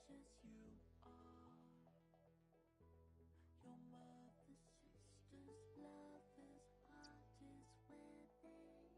as you are. Your mother, sisters, lovers, heart is where they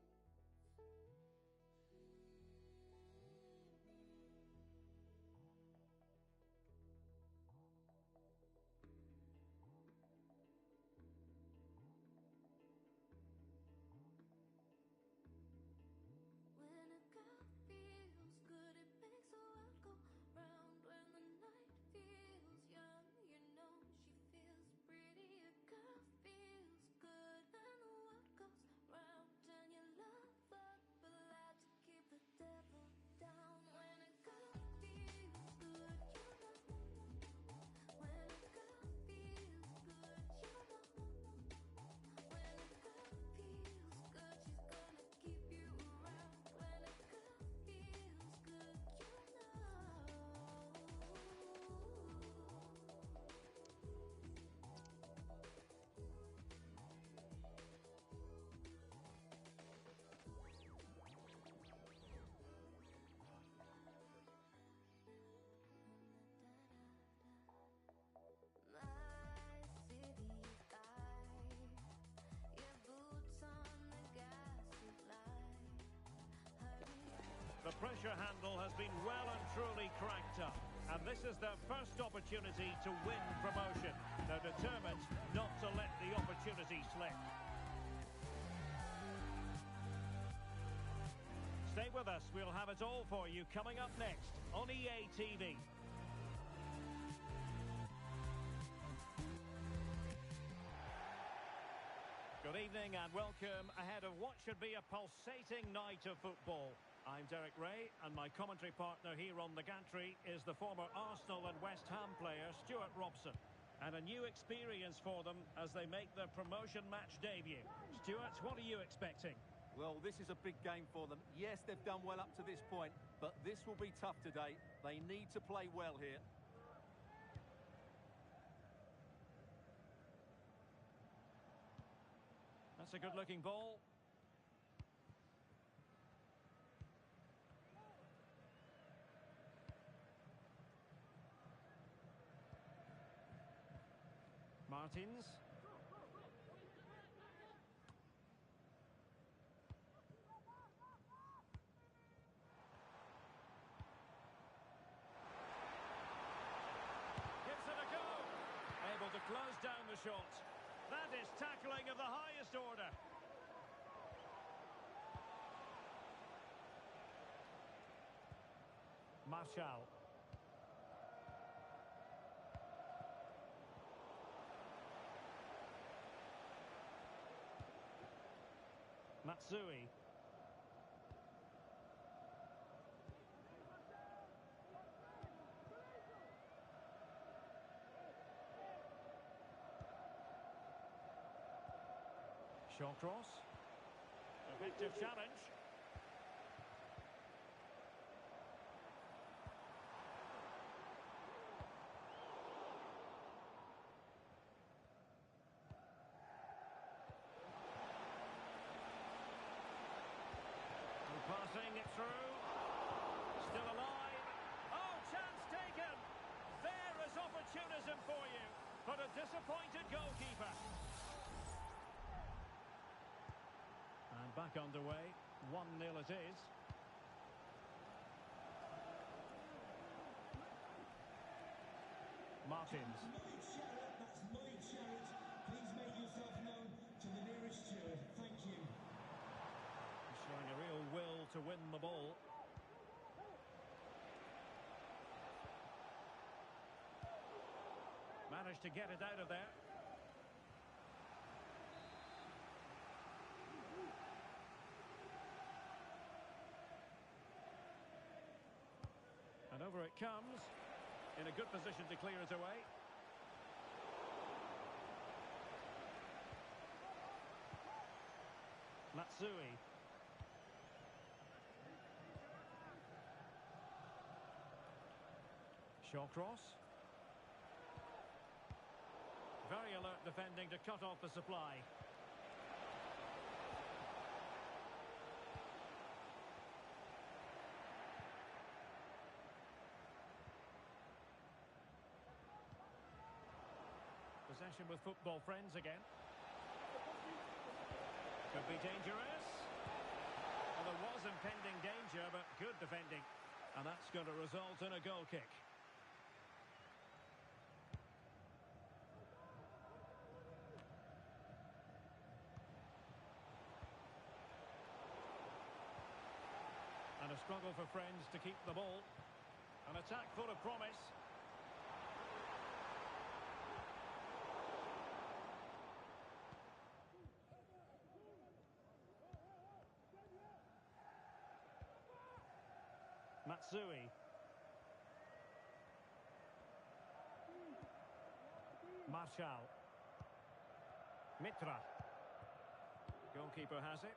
when a girl feels good, it makes the world go round. When the night feels young, you know she feels pretty. A girl feels good, and the world goes round. And you love her, but allowed to keep the devil down. When a girl feels good, you know. When a girl feels good, you know. When a girl feels good, she's gonna keep you around. When a girl feels good, you know. My city life, your boots on the gas light. Hurry. The pressure handle has been well and truly cranked up. And this is their first opportunity to win promotion. They're determined not to let the opportunity slip. Stay with us, we'll have it all for you coming up next on EA TV. Good evening and welcome ahead of what should be a pulsating night of football. I'm Derek Ray, and my commentary partner here on the gantry is the former Arsenal and West Ham player Stuart Robson. And a new experience for them as they make their promotion match debut. Stuart, what are you expecting? Well, this is a big game for them. Yes, they've done well up to this point, but this will be tough today. They need to play well here. That's a good-looking ball. Martins. Gives it a go. Able to close down the shot. That is tackling of the highest order. Marshall. Matsui. Short cross. Effective challenge. And passing it through. Still alive. Oh, chance taken. There is opportunism for you, but a disappointed goalkeeper. And back underway, 1-0 it is. Martins. That's Mike Sharrett. Please make yourself known to the nearest steward. Thank you. Showing a real will to win the ball. Managed to get it out of there. And over it comes, in a good position to clear it away. Matsui. Short cross. Very alert defending to cut off the supply. possession with football friends again. Could be dangerous. Well, there was impending danger, but good defending. And that's going to result in a goal kick. And a struggle for friends to keep the ball. An attack full of promise. Matsui. Marshall. Mitra. Goalkeeper has it.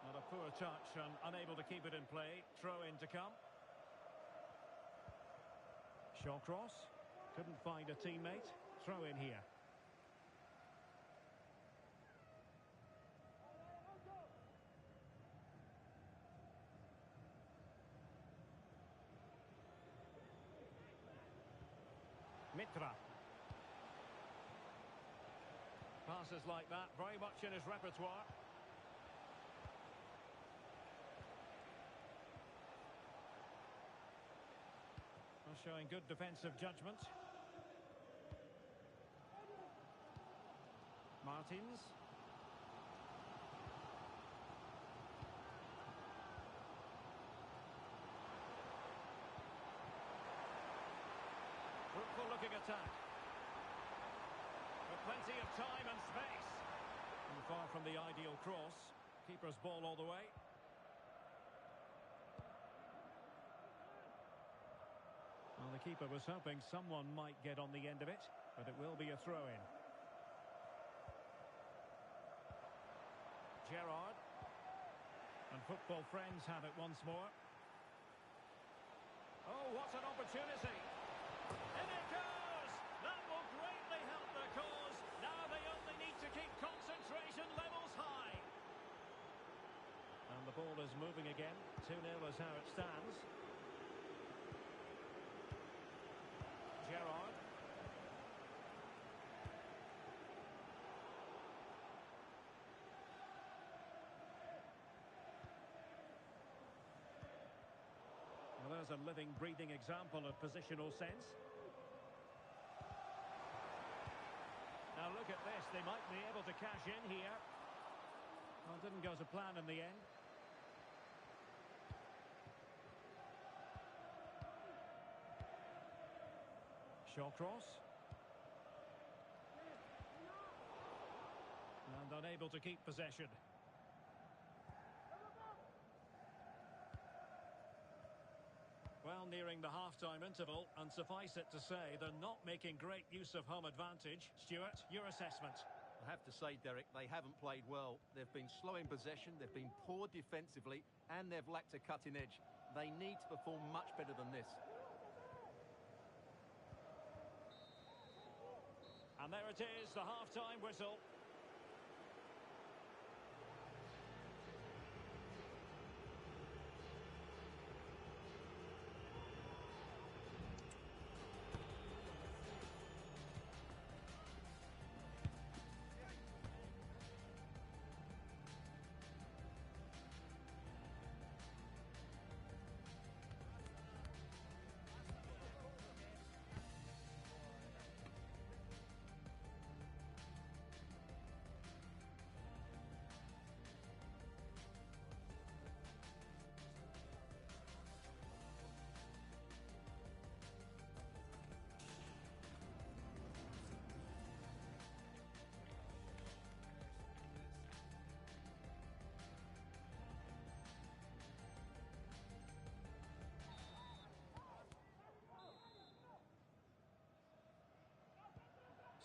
Not a poor touch and unable to keep it in play. Throw in to come. Shawcross. Couldn't find a teammate. Throw in here. Mitra. Passes like that, very much in his repertoire. Showing good defensive judgment. Martins. Fruitful looking attack. With plenty of time and space. And far from the ideal cross. Keeper's ball all the way. Well, the keeper was hoping someone might get on the end of it, but it will be a throw-in. Gerrard. And football friends have it once more. Oh, what an opportunity! In it goes! That will greatly help their cause. Now they only need to keep concentration levels high. And the ball is moving again. 2-0 is how it stands. Gerrard. Well, there's a living, breathing example of positional sense. Now look at this, they might be able to cash in here. Well, it didn't go to plan in the end. Shawcross. And unable to keep possession. Well, nearing the half-time interval, and suffice it to say, they're not making great use of home advantage. Stuart, your assessment? I have to say, Derek, they haven't played well. They've been slow in possession, they've been poor defensively, and they've lacked a cutting edge. They need to perform much better than this. And there it is, the half-time whistle.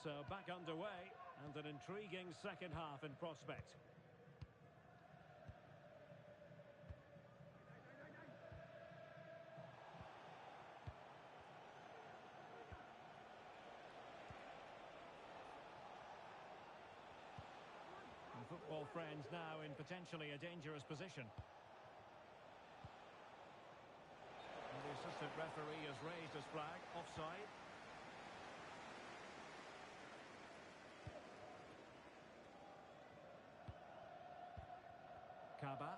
So back underway, and an intriguing second half in prospect. And football friends now in potentially a dangerous position. And he's assistant referee has raised his flag. Offside. Kaba.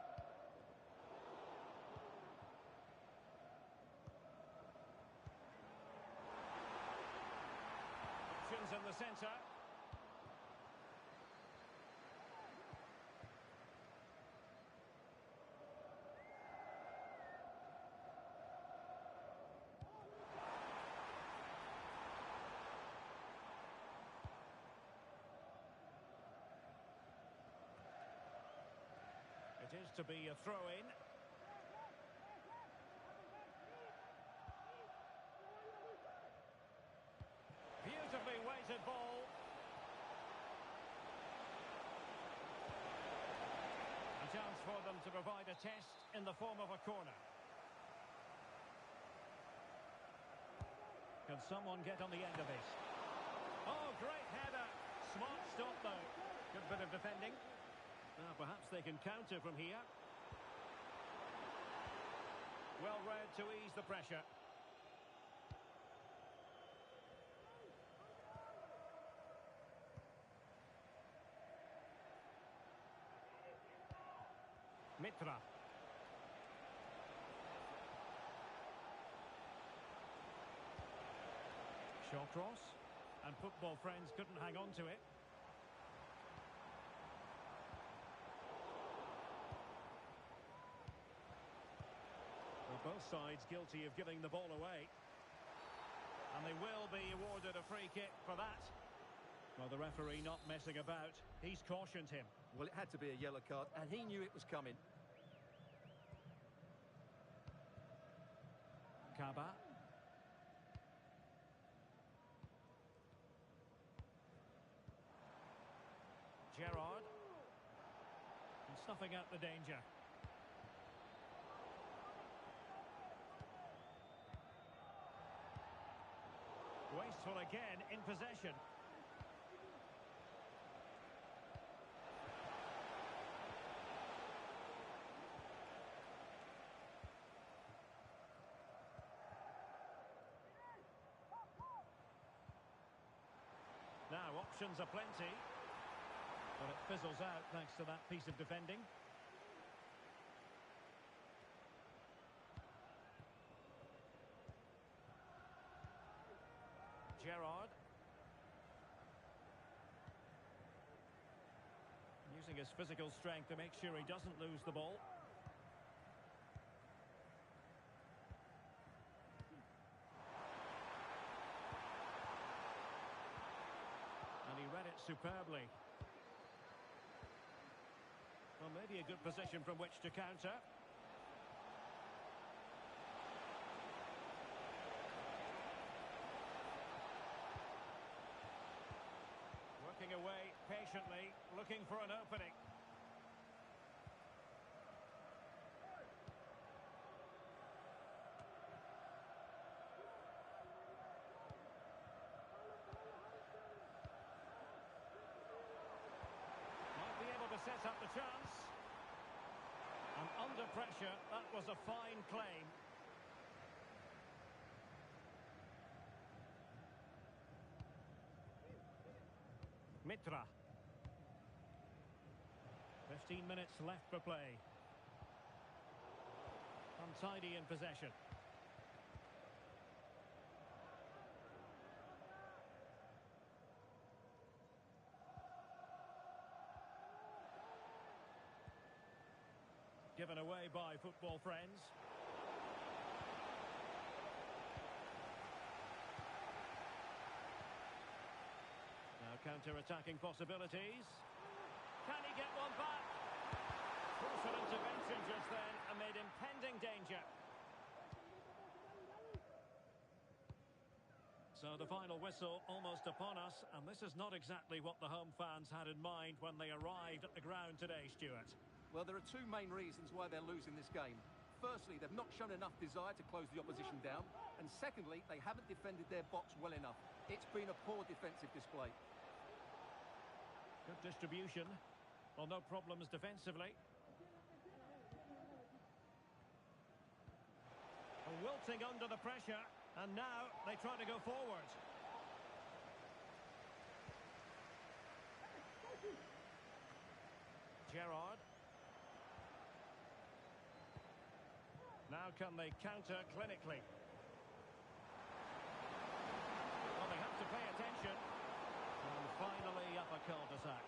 Options in the centre. It is to be a throw-in. Beautifully weighted ball. A chance for them to provide a test in the form of a corner. Can someone get on the end of this? Oh, great header. Smart stop, though. Good bit of defending. Now, perhaps they can counter from here. Well read to ease the pressure. Mitra. Short cross. And football friends couldn't hang on to it. Both sides guilty of giving the ball away. And they will be awarded a free kick for that. Well, the referee not messing about. He's cautioned him. Well, it had to be a yellow card, and he knew it was coming. Kaba. Gerrard. And snuffing out the danger. Wasteful again in possession. Now options are plenty, but it fizzles out thanks to that piece of defending. Gerrard. Using his physical strength to make sure he doesn't lose the ball. And he read it superbly. Well, maybe a good position from which to counter. Away patiently, looking for an opening. Might be able to set up the chance. And under pressure, that was a fine claim. Mitra. 15 minutes left for play. Untidy in possession. Given away by football friends. Counter-attacking possibilities. Can he get one back? Crucial intervention just then amid impending danger. So the final whistle almost upon us, and this is not exactly what the home fans had in mind when they arrived at the ground today, Stuart. Well, there are two main reasons why they're losing this game. Firstly, they've not shown enough desire to close the opposition down. And secondly, they haven't defended their box well enough. It's been a poor defensive display. Good distribution. Well, no problems defensively. Wilting under the pressure, and now they try to go forward. Gerrard. Now can they counter clinically? Well, they have to pay attention. And finally up a cul-de-sac.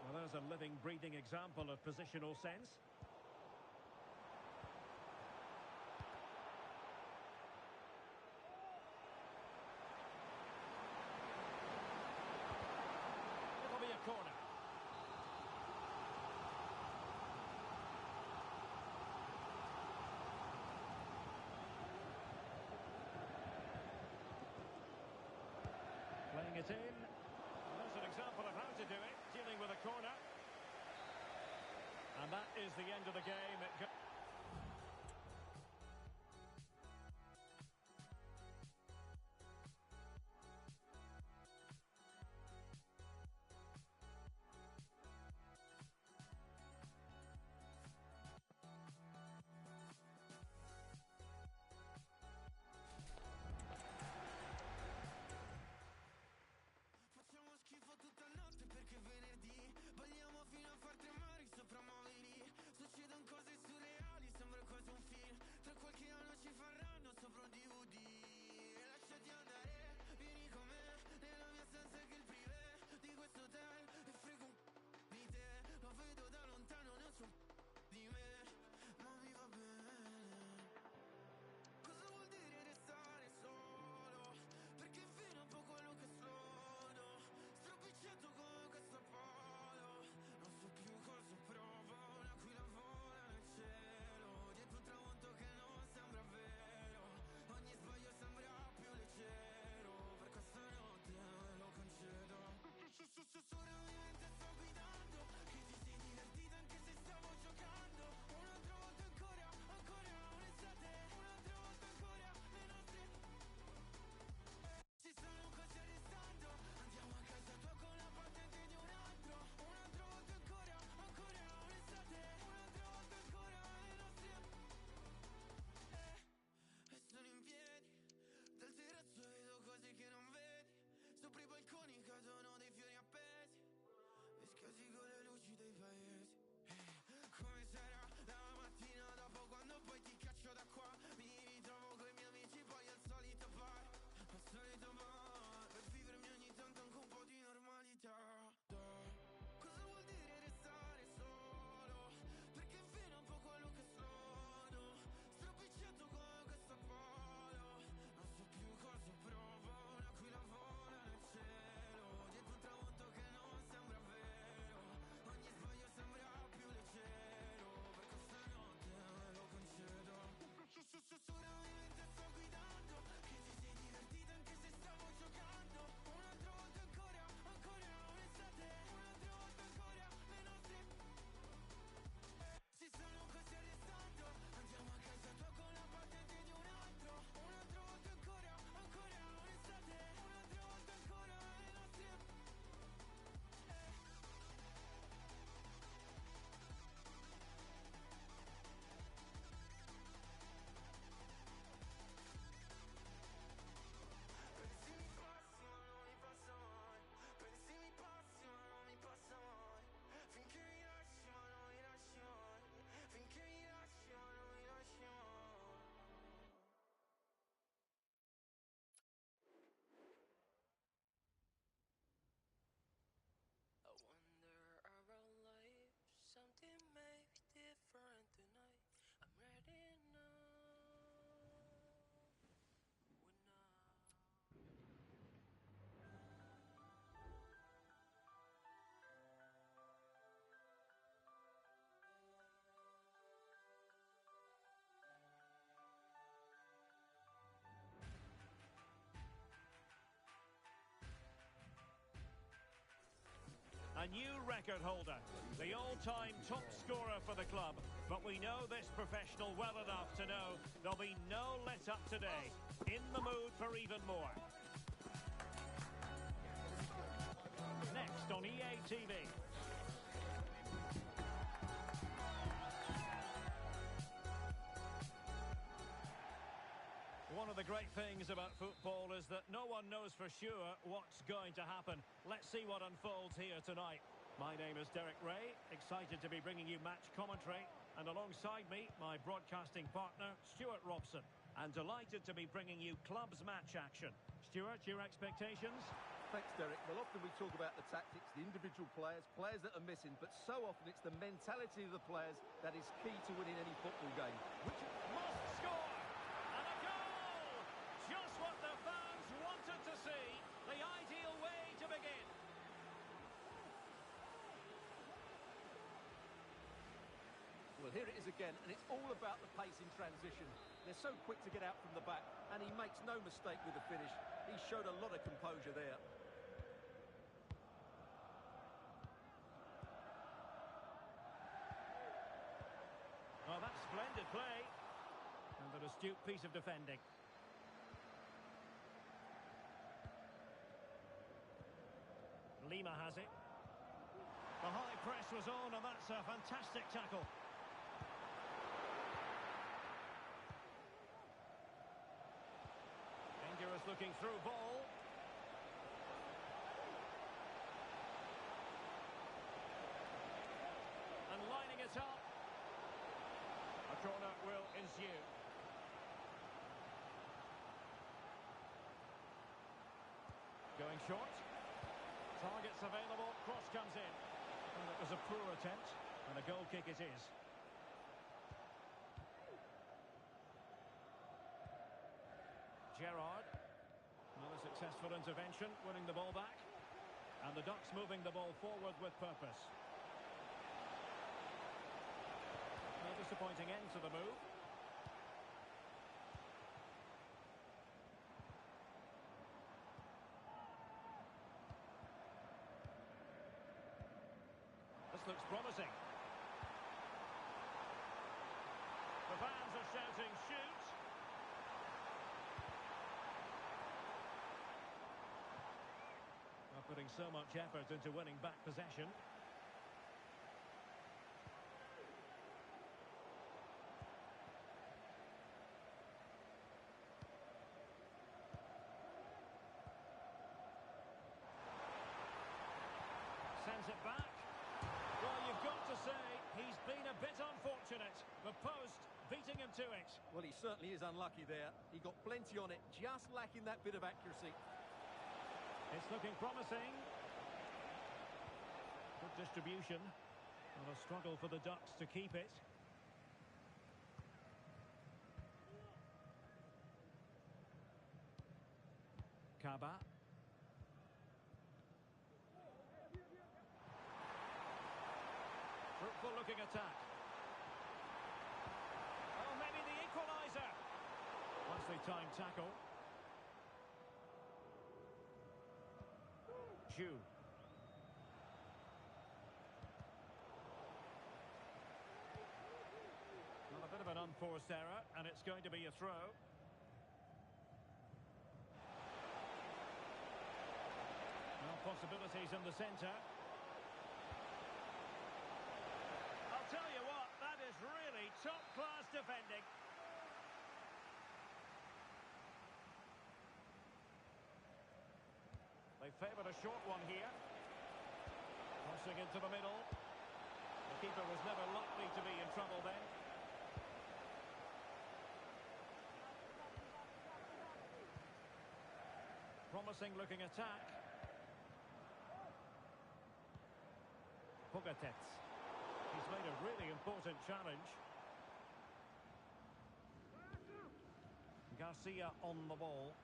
Well, there's a living, breathing example of positional sense. It'll be a corner. Playing it in. There's an example of how to do it, dealing with a corner. And that is the end of the game. Facciamo schifo tutta notte perché venerdì balliamo fino a far tremare i soprammobili. Succedono cose surreali, sembra quasi un film. Tra qualche anno ci faranno sopra un DVD. E lasciati andare, vieni con me nella mia stanza che il privé di questo hotel. E frego un di te, lo vedo da lontano, ne ho su di me, ma mi va bene. Cosa vuol dire restare solo? Perché fino a poco quello che sono. Stropicciato come questo polo. Non so più cosa provo. Un'aquila vola nel cielo. Dietro un tramonto che non sembra vero. Ogni sbaglio sembra più leggero. Per questa notte lo concedo. Solamente sto guidando. Che ti sei divertita anche se stavo giocando. Un'altra volta ancora, ancora un'estate. Un'altra volta ancora le nostre. Ci sono cose arrestando. Andiamo a casa tua con la patente di un altro. Un'altra volta ancora, ancora un'estate. Un'altra volta ancora le nostre. E sono in piedi. Dal terrazzo vedo cose che non vedi. Sopra i balconi cadono dei fiori appesi. E scasi con le luci dei paesi. Come sarà la mattina dopo quando poi ti caccio da qua. Mi ritrovo coi miei amici poi al solito bar. Al solito bar. Per vivermi ogni tanto anche un po' di normalità. Cosa vuol dire restare solo? Perché fino a un po' quello che sono. Stropicciato come questo polo. Non so più cosa provo. Un'aquila vola nel cielo. Dietro un tramonto che non sembra vero. Ogni sbaglio sembra più leggero. Per questa notte lo concedo. Solamente sto guidando. Che ti sei divertita anche se stavo giocando. Un'altra volta ancora, ancora un'estate. Un'altra volta ancora le nostre. Ci sono cose arrestando. Andiamo a casa tua con la patente di un altro. Un'altra volta ancora, ancora un'estate. Un'altra volta ancora le nostre. Pensi mi passi ma non mi passa mai. Pensi mi passi ma non mi passa mai. Finché mi lasci ma non mi lasci mai. Finché mi lasci ma non mi lasci mai. I wonder about life. Something may be different tonight. I'm ready now. A new record holder, the all-time top scorer for the club. But we know this professional well enough to know there'll be no let-up today. In the mood for even more. Next on EA TV. One of the great things about football is that no one knows for sure what's going to happen. Let's see what unfolds here tonight. My name is Derek Ray, excited to be bringing you match commentary, and alongside me, my broadcasting partner, Stuart Robson. And delighted to be bringing you clubs match action. Stuart, your expectations? Thanks, Derek. Well, often we talk about the tactics, the individual players, players that are missing, but so often it's the mentality of the players that is key to winning any football game. Which must score! And a goal! Just what the fans wanted to see. The ideal way to begin. Well, here it is again, and it's all about the pace in transition. They're so quick to get out from the back, and he makes no mistake with the finish. He showed a lot of composure there. Oh, that's splendid play. And an astute piece of defending. Lima has it. The high press was on, and that's a fantastic tackle. Dangerous looking through ball. And lining it up. A corner will ensue. Going short. Targets available. Cross comes in. And it was a poor attempt. And a goal kick it is. Gerrard. Another successful intervention, winning the ball back. And the Ducks moving the ball forward with purpose. No disappointing end to the move. This looks promising. The fans are shouting, shoot! Not putting so much effort into winning back possession. Sends it back. Well, you've got to say, he's been a bit unfortunate. The post beating him to it. Well, he certainly is unlucky there. He got plenty on it, just lacking that bit of accuracy. It's looking promising. Good distribution. And a struggle for the Ducks to keep it. Kaba. Fruitful looking attack. Oh, maybe the equaliser. Nicely timed tackle. Ju. Well, a bit of an unforced error, and it's going to be a throw. Well, possibilities in the centre. I'll tell you what, that is really top-class defending. They favoured a short one here. Crossing into the middle. The keeper was never likely to be in trouble then. Promising looking attack. Pogatetz. He's made a really important challenge. Garcia on the ball.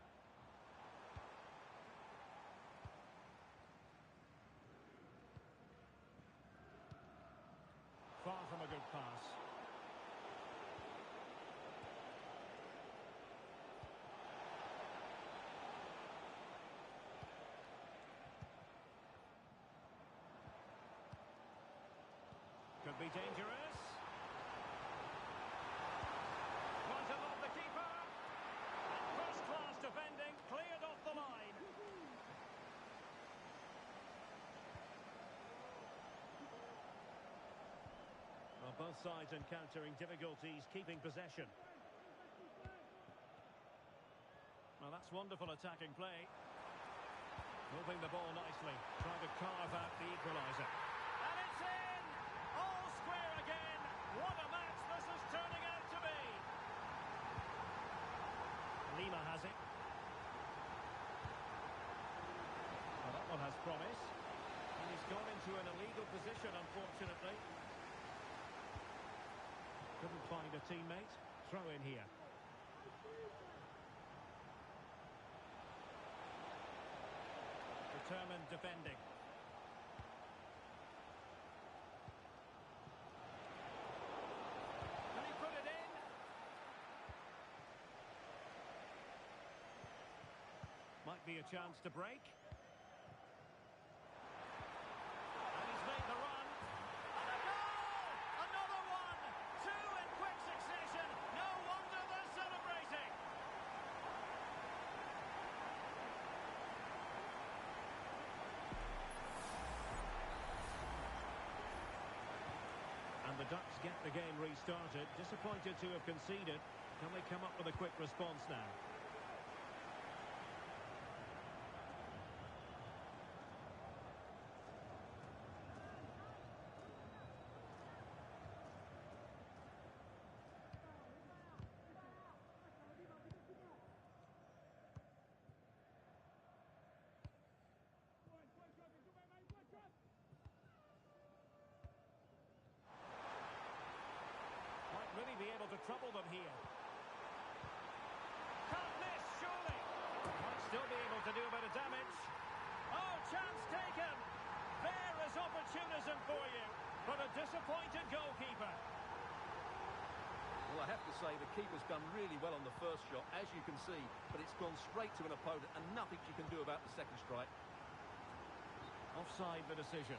Far from a good pass. Could be dangerous. Both sides encountering difficulties keeping possession. Well, that's wonderful attacking play. Moving the ball nicely, trying to carve out the equaliser. And it's in! All square again! What a match this is turning out to be! Lima has it. Well, that one has promise. And he's gone into an illegal position, unfortunately. Couldn't find a teammate. Throw in here. Determined defending. Can he put it in? Might be a chance to break. And he's made the run. And a goal! Another one! Two in quick succession. No wonder they're celebrating. And the Ducks get the game restarted. Disappointed to have conceded. Can they come up with a quick response now? Might really be able to trouble them here. Can't miss, surely. Might still be able to do a bit of damage. Oh, chance taken. There is opportunism for you, but a disappointed goalkeeper. Well, I have to say the keeper's done really well on the first shot, as you can see, but it's gone straight to an opponent and nothing you can do about the second strike. Offside the decision.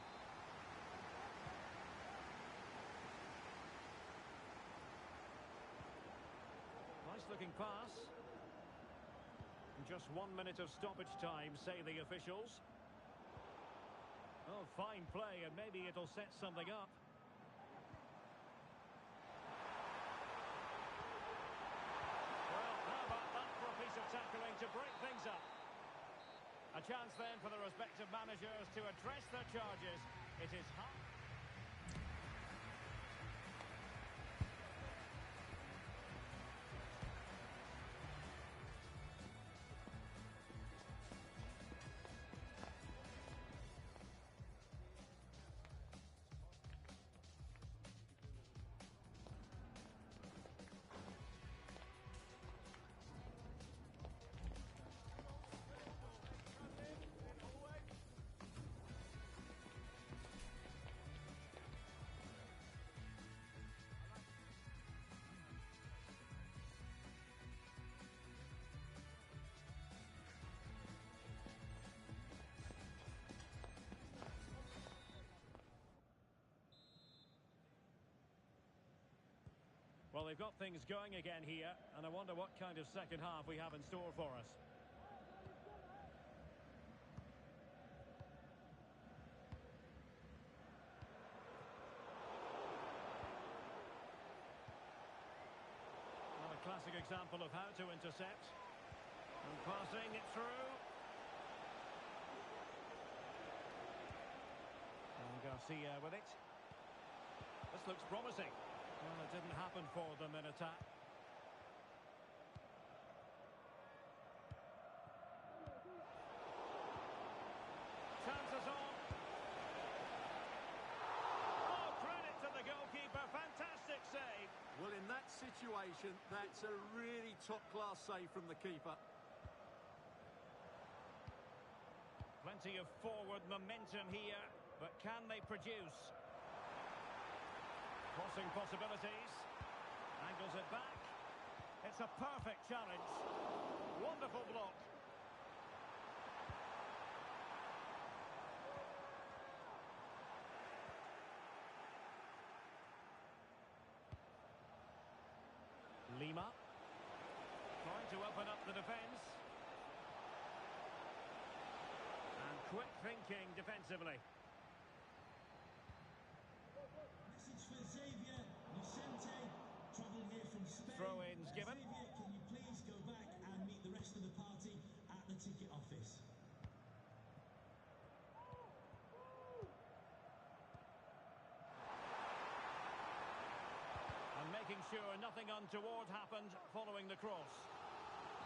Nice looking pass. Just 1 minute of stoppage time, say the officials. Oh, fine play, and maybe it'll set something up. Well, how about that for a piece of tackling to break things up? A chance then for the respective managers to address their charges. It is hot. Well, they've got things going again here, and I wonder what kind of second half we have in store for us. Well, a classic example of how to intercept. And passing it through. And Garcia with it. This looks promising. Well, it didn't happen for them in attack. Chances on. Oh, credit to the goalkeeper. Fantastic save. Well, in that situation, that's a really top-class save from the keeper. Plenty of forward momentum here, but can they produce? Crossing possibilities. Angles it back. It's a perfect challenge. Wonderful block. Lima. Trying to open up the defence. And quick thinking defensively. Message for Xavier. ticket office. And making sure nothing untoward happened following the cross.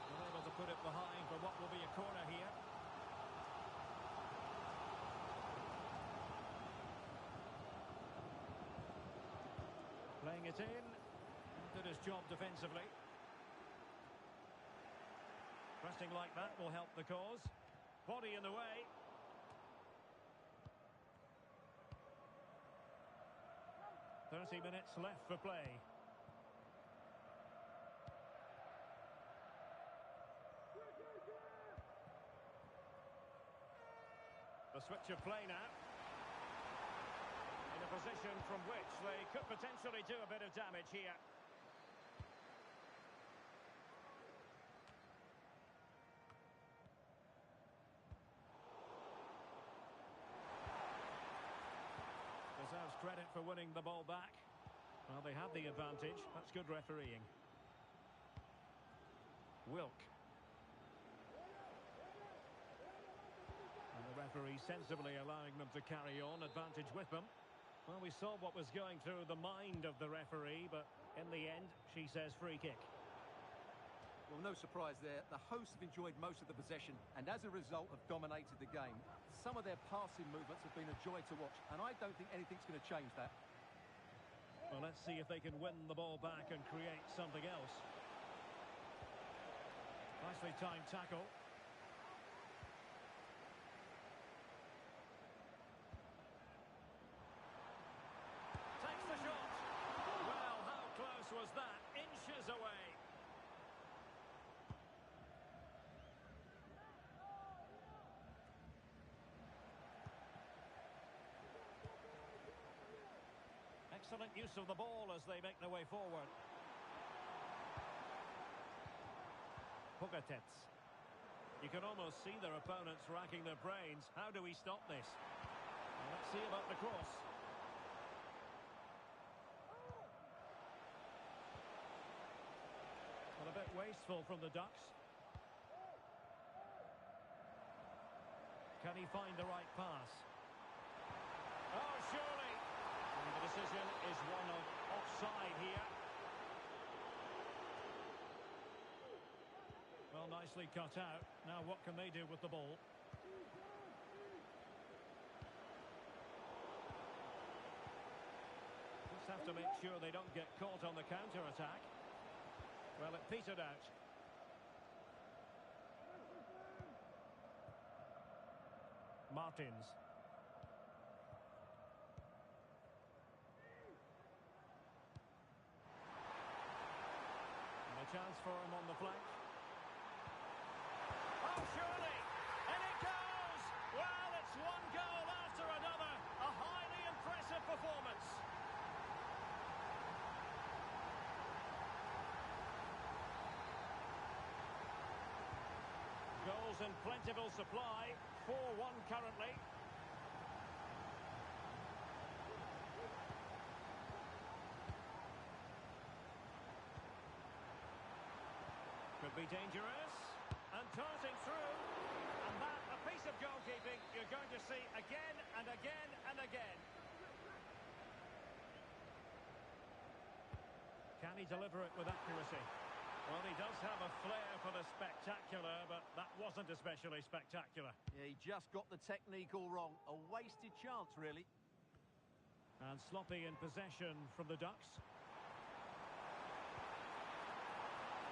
They're able to put it behind for what will be a corner here. Playing it in. Did his job defensively. Pressing like that will help the cause. Body in the way. "30 minutes left for play." The switch of play now. In a position from which they could potentially do a bit of damage here. Deserves credit for winning the ball back. Well, they had the advantage. That's good refereeing. Wilk. And the referee sensibly allowing them to carry on, advantage with them. Well, we saw what was going through the mind of the referee, but in the end, she says free kick. Well, no surprise there. The hosts have enjoyed most of the possession and as a result have dominated the game. Some of their passing movements have been a joy to watch, and I don't think anything's going to change that. Well, let's see if they can win the ball back and create something else. Nicely timed tackle. Takes the shot. Well, how close was that? Inches away. Excellent use of the ball as they make their way forward. Pogatetz. You can almost see their opponents racking their brains. How do we stop this? Well, let's see about the cross. Well, a bit wasteful from the Ducks. Can he find the right pass? Oh, surely! And the decision is one of offside here. Well, nicely cut out. Now what can they do with the ball? Just have to make sure they don't get caught on the counter-attack. Well, it petered out. Martins. And a chance for him on the flank. Oh, surely! And it goes! Well, it's one goal after another. A highly impressive performance. Goals in plentiful supply. 4-1 currently. Could be dangerous. And darting through. And that, a piece of goalkeeping you're going to see again and again and again. Can he deliver it with accuracy? Well, he does have a flair for the spectacular, but that wasn't especially spectacular. Yeah, he just got the technique all wrong. A wasted chance, really. And sloppy in possession from the Ducks.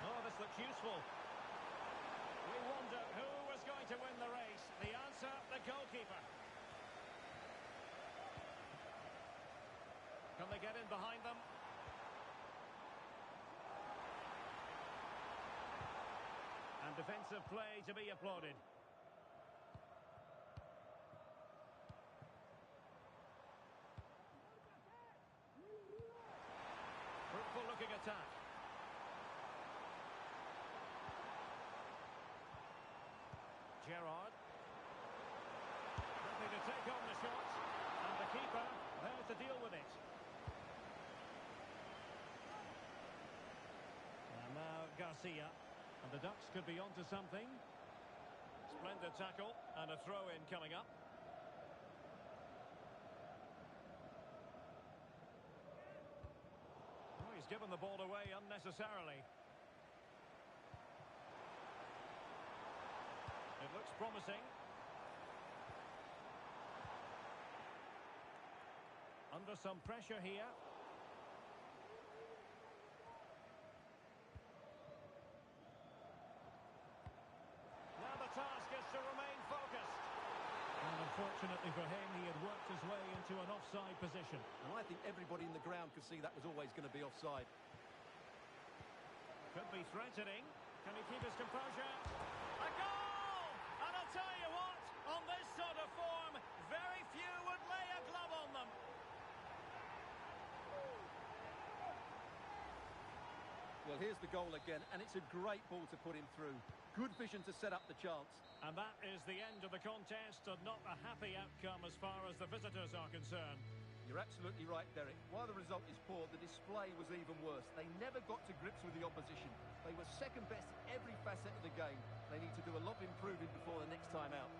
Oh, this looks useful. We wonder who was going to win the race. The answer, the goalkeeper. Can they get in behind them? And defensive play to be applauded. Fruitful looking attack. Gerrard. Happy to take on the shot. And the keeper there to deal with it. And now Garcia. And the Ducks could be onto something. Splendid tackle and a throw-in coming up. Oh, he's given the ball away unnecessarily. It looks promising. Under some pressure here. Now the task is to remain focused. And unfortunately for him, he had worked his way into an offside position. And I think everybody in the ground could see that was always going to be offside. Could be threatening. Can he keep his composure? A goal! And I'll tell you what, on this sort of form, very few would lay a glove on them. Well, here's the goal again, and it's a great ball to put him through. Good vision to set up the chance. And that is the end of the contest, and not a happy outcome as far as the visitors are concerned. You're absolutely right, Derek. While the result is poor, the display was even worse. They never got to grips with the opposition. They were second best in every facet of the game. They need to do a lot of improving before the next time out.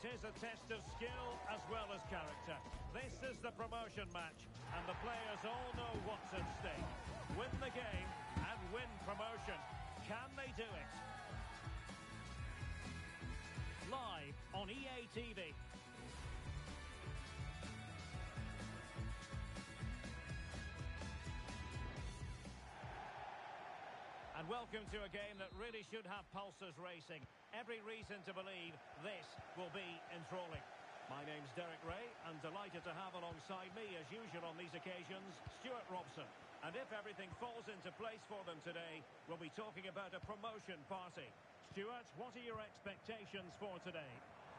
is a test of skill as well as character. This is the promotion match, and the players all know what's at stake. Win the game and win promotion. Can they do it? Live on EA TV. And welcome to a game that really should have pulses racing. Every reason to believe this will be enthralling. My name's Derek Ray, and delighted to have alongside me, as usual on these occasions, Stuart Robson. And if everything falls into place for them today, we'll be talking about a promotion party. Stuart, what are your expectations for today?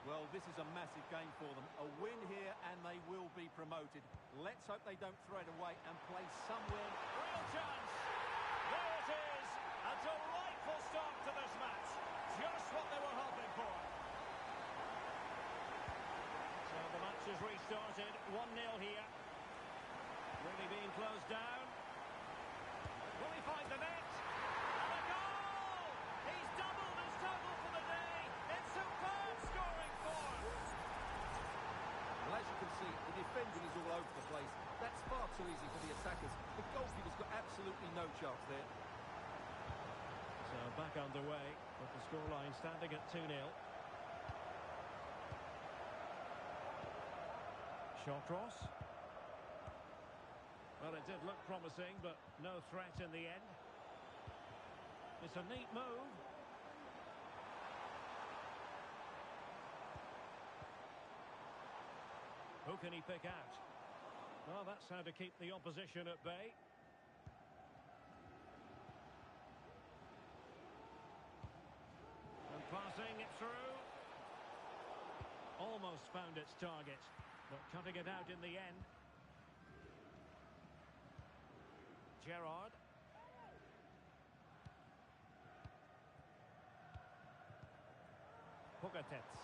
Well, this is a massive game for them. A win here and they will be promoted. Let's hope they don't throw it away and play somewhere. Real chance! There it is! A delightful start to this match. Just what they were hoping for. So the match is restarted. 1-0 here. Really being closed down. Will he find the net? And a goal! He's doubled his total for the day. It's superb scoring form. Well, as you can see, the defending is all over the place. That's far too easy for the attackers. The goalkeeper's got absolutely no chance there. So back underway with the scoreline standing at 2-0. Short cross. Well, it did look promising, but no threat in the end. It's a neat move. Who can he pick out? Well, that's how to keep the opposition at bay. And passing it through. Almost found its target, but cutting it out in the end. Gerrard. Pogatetz.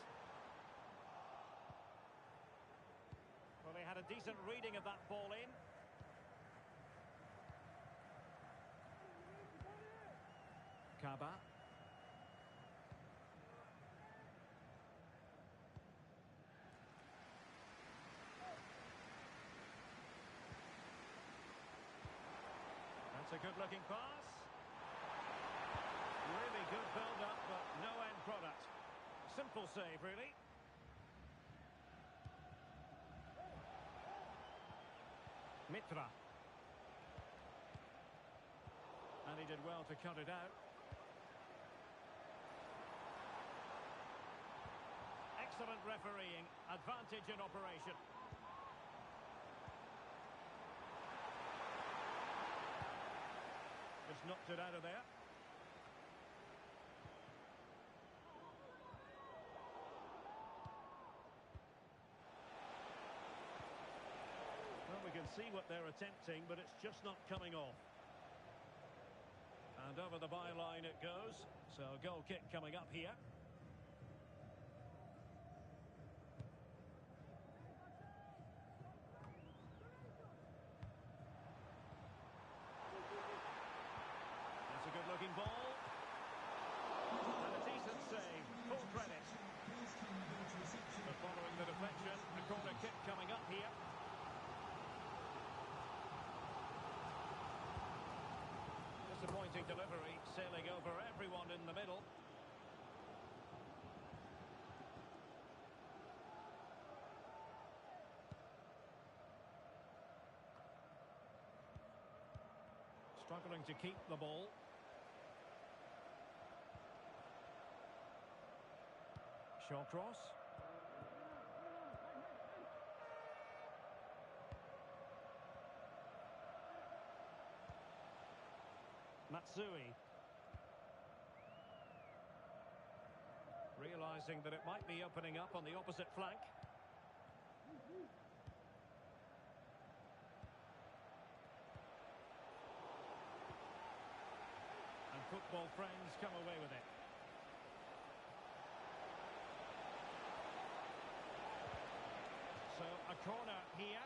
Well, they had a decent reading of that ball in. Kaba. That's a good-looking pass. Really good build-up, but no end product. Simple save, really. Mitra. And he did well to cut it out. Excellent refereeing. Advantage in operation. Just knocked it out of there. Well, we can see what they're attempting, but it's just not coming off. And over the byline it goes. So a goal kick coming up here. That's a good-looking ball. And a decent save. Full credit. But following the deflection, a corner kick coming up here. Disappointing delivery, sailing over everyone in the middle. Struggling to keep the ball. Short cross. Matsui. Realising that it might be opening up on the opposite flank. And football friends come away with it. So a corner here.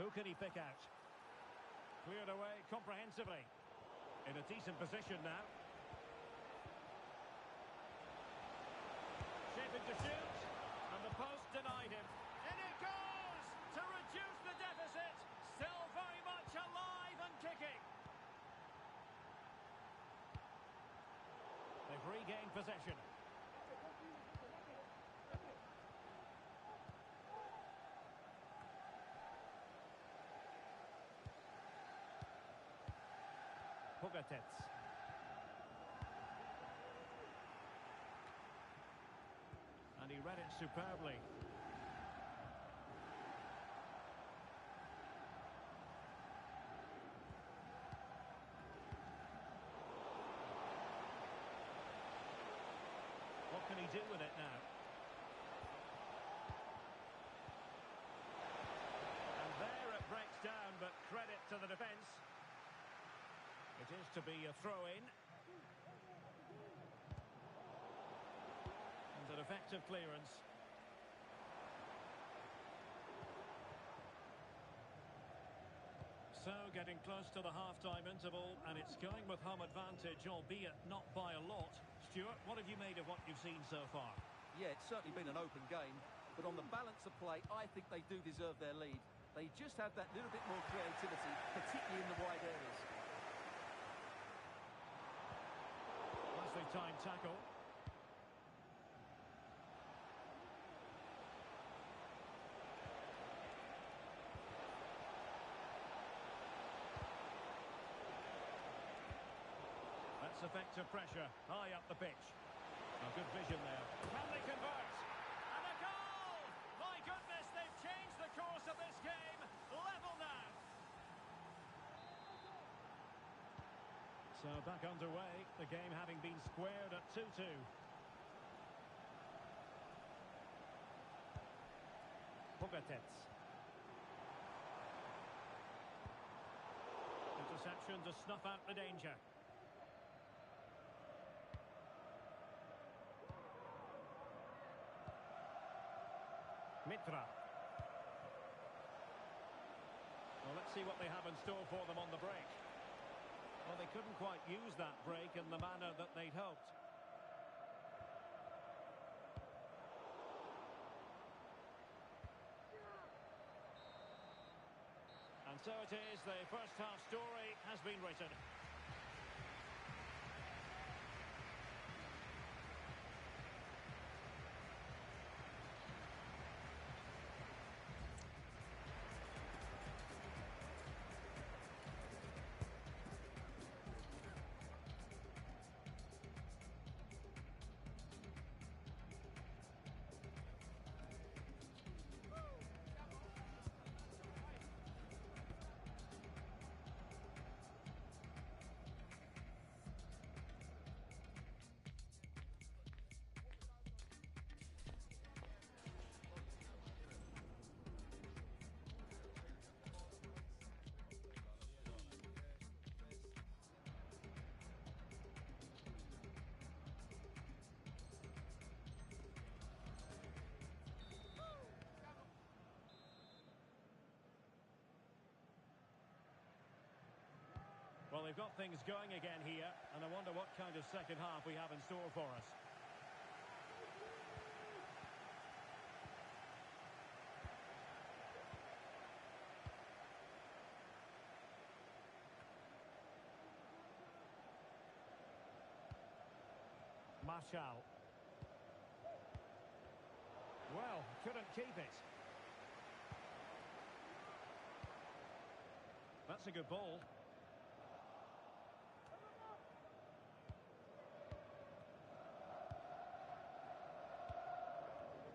Who can he pick out? Cleared away comprehensively. In a decent position now. Shaping to shoot. And the post denied him. In it goes! To reduce the deficit. Still very much alive and kicking. They've regained possession. Pogatetz. And he read it superbly. What can he do with it now? And there it breaks down, but credit to the defence. It is to be a throw-in. And an effective clearance. So, getting close to the half-time interval, and it's going with home advantage, albeit not by a lot. Stuart, what have you made of what you've seen so far? Yeah, it's certainly been an open game, but on the balance of play, I think they do deserve their lead. They just have that little bit more creativity, particularly in the wide areas. Nicely timed tackle. That's effective pressure, high up the pitch. Oh, good vision there. Can they convert? And a goal! My goodness, they've changed the course of this game. Level now. So back underway, the game having been squared at 2-2. Pogatetz. Interception to snuff out the danger. Mitra. Well, let's see what they have in store for them on the break. Well, they couldn't quite use that break in the manner that they'd hoped. And so it is, the first half story has been written. Well, they've got things going again here, and I wonder what kind of second half we have in store for us. Marshall. Well, couldn't keep it. That's a good ball.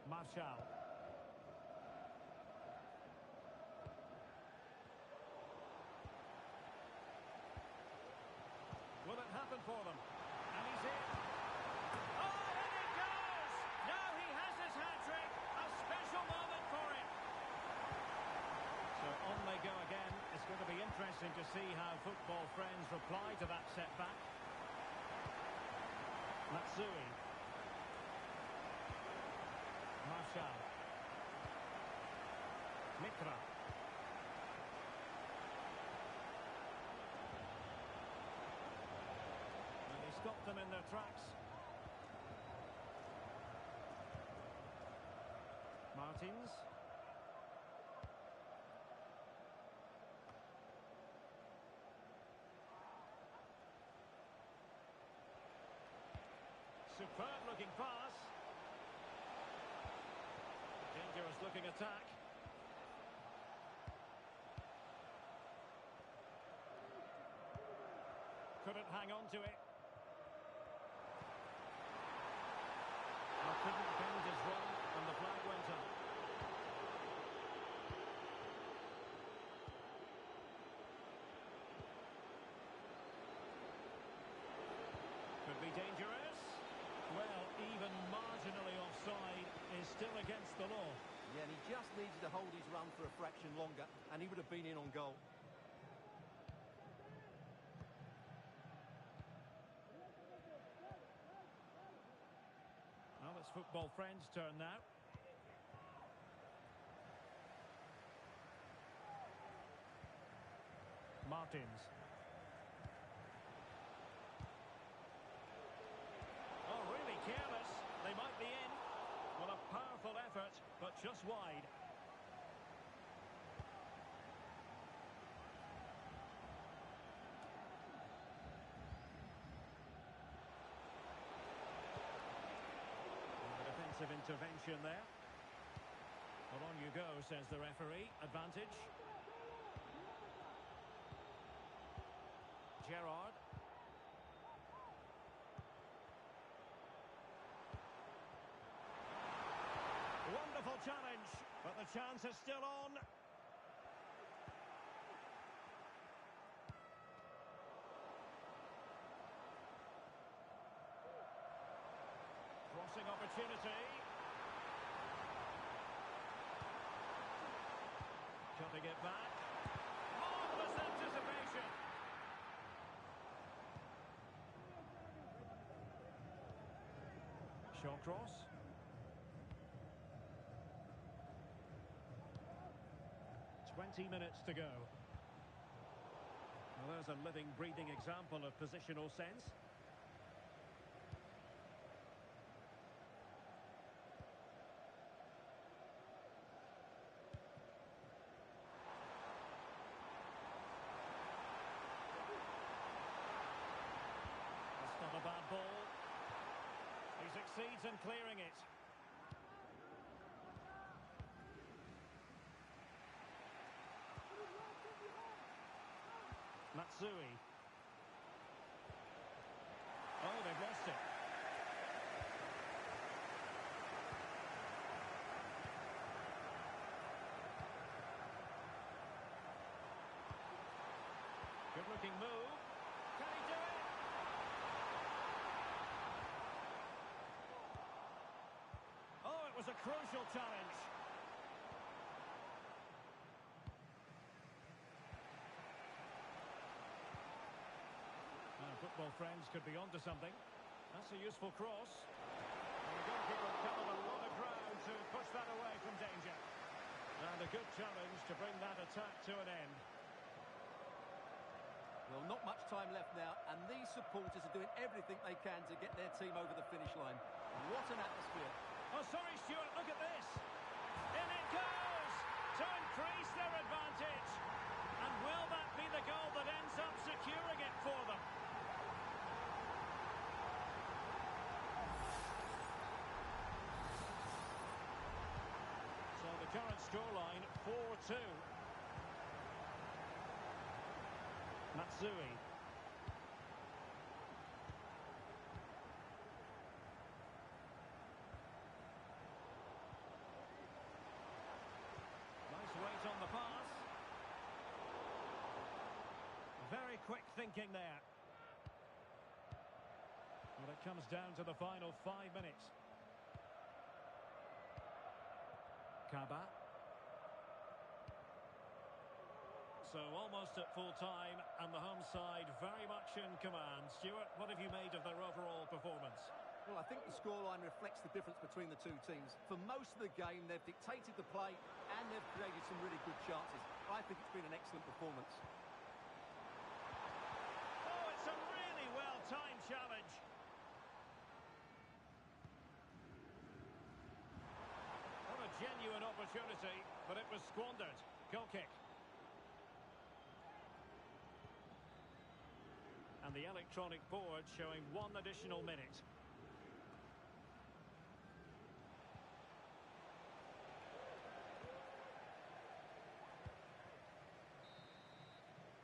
Marshall. Will it happen for them? And he's in. Oh, and it goes! Now he has his hat-trick. A special moment for him. So on they go again. It's going to be interesting to see how football friends reply to that setback. Matsui. Marshall. Mitra. stopped them in their tracks. Martins. Superb looking pass. Dangerous looking attack. Couldn't hang on to it. Couldn't bend his run and the flag went up. Could be dangerous. Well, even marginally offside is still against the law. Yeah, and he just needed to hold his run for a fraction longer, and he would have been in on goal. Well, it's football friends' turn now. Martins. Oh, really careless. They might be in. Well, a powerful effort, but just wide. Defensive intervention there. Well, on you go, says the referee. Advantage. Gerrard. Wonderful challenge, but the chance is still on. Crossing opportunity. Cutting it back. Marvellous anticipation. Short cross. Minutes to go. Well, there's a living, breathing example of positional sense. That's not a bad ball. He succeeds in clearing it. Matsui. Oh, they've lost it. Good looking move. Can he do it? Oh, it was a crucial challenge. Football friends could be onto something. That's a useful cross. And the goalkeeper covered a lot of ground to push that away from danger. And a good challenge to bring that attack to an end. Well, not much time left now, and these supporters are doing everything they can to get their team over the finish line. What an atmosphere. Oh, sorry, Stuart, look at this. In it goes to increase their advantage. And will that be the goal that ends up securing it for them? So the current scoreline, 4-2. Matsui. Nice weight on the pass. Very quick thinking there. Well, it comes down to the final 5 minutes. Kaba. So almost at full time, and the home side very much in command. Stuart, what have you made of their overall performance? Well, I think the scoreline reflects the difference between the two teams. For most of the game, they've dictated the play, and they've created some really good chances. I think it's been an excellent performance. Oh, it's a really well-timed challenge. opportunity, but it was squandered. Goal kick. And the electronic board showing 1 additional minute.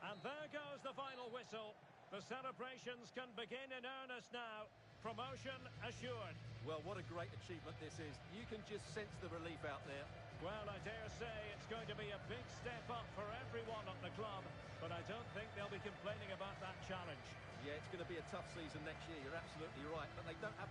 And there goes the final whistle. The celebrations can begin in earnest now. Promotion assured. Well, what a great achievement this is. You can just sense the relief out there. Well, I dare say it's going to be a big step up for everyone at the club, but I don't think they'll be complaining about that challenge. Yeah, it's going to be a tough season next year. You're absolutely right, but they don't have...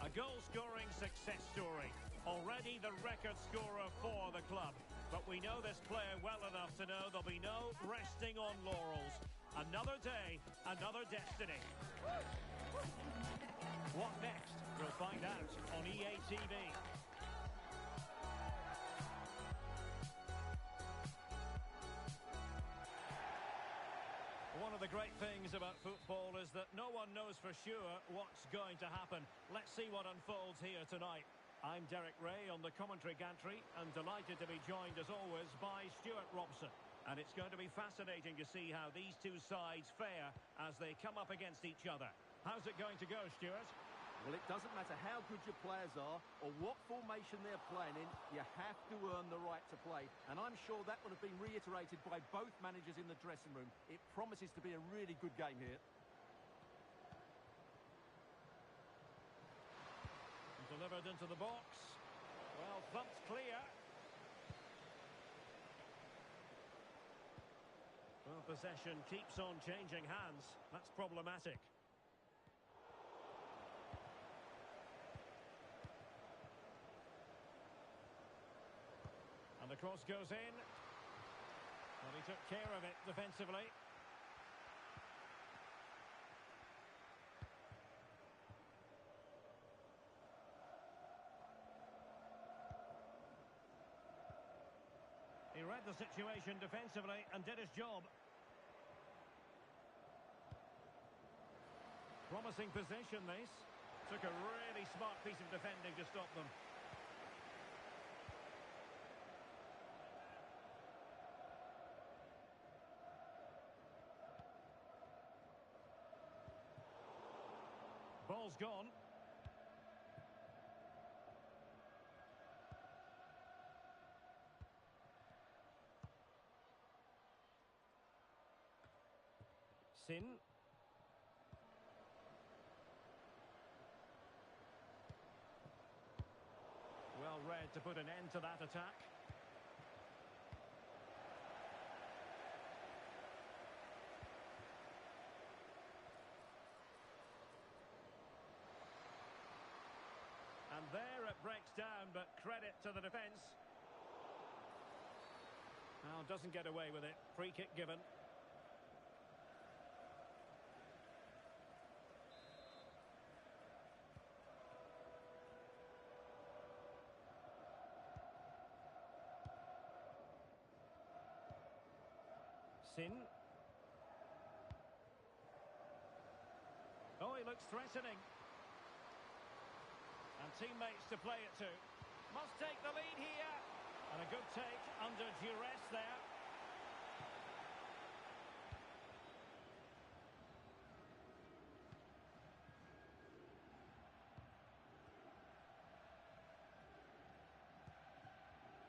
A goal-scoring success story. Already the record scorer for the club. But we know this player well enough to know there'll be no resting on laurels. Another day, another destiny. What next? We'll find out on EA TV. One of the great things about football is that no one knows for sure what's going to happen. Let's see what unfolds here tonight. I'm Derek Ray on the commentary gantry and delighted to be joined as always by Stuart Robson. And it's going to be fascinating to see how these two sides fare as they come up against each other. How's it going to go, Stuart? Well, it doesn't matter how good your players are or what formation they're playing in, you have to earn the right to play. And I'm sure that would have been reiterated by both managers in the dressing room. It promises to be a really good game here. Delivered into the box. Well, thumped clear. possession keeps on changing hands. That's problematic. And the cross goes in. Well, he took care of it defensively. He read the situation defensively and did his job. Promising position, this. Took a really smart piece of defending to stop them. Ball's gone. Sin. Well read to put an end to that attack. And there it breaks down, but credit to the defence. Now doesn't get away with it. Free kick given. Sin. Oh, he looks threatening. And teammates to play it to. Must take the lead here. And a good take under duress there.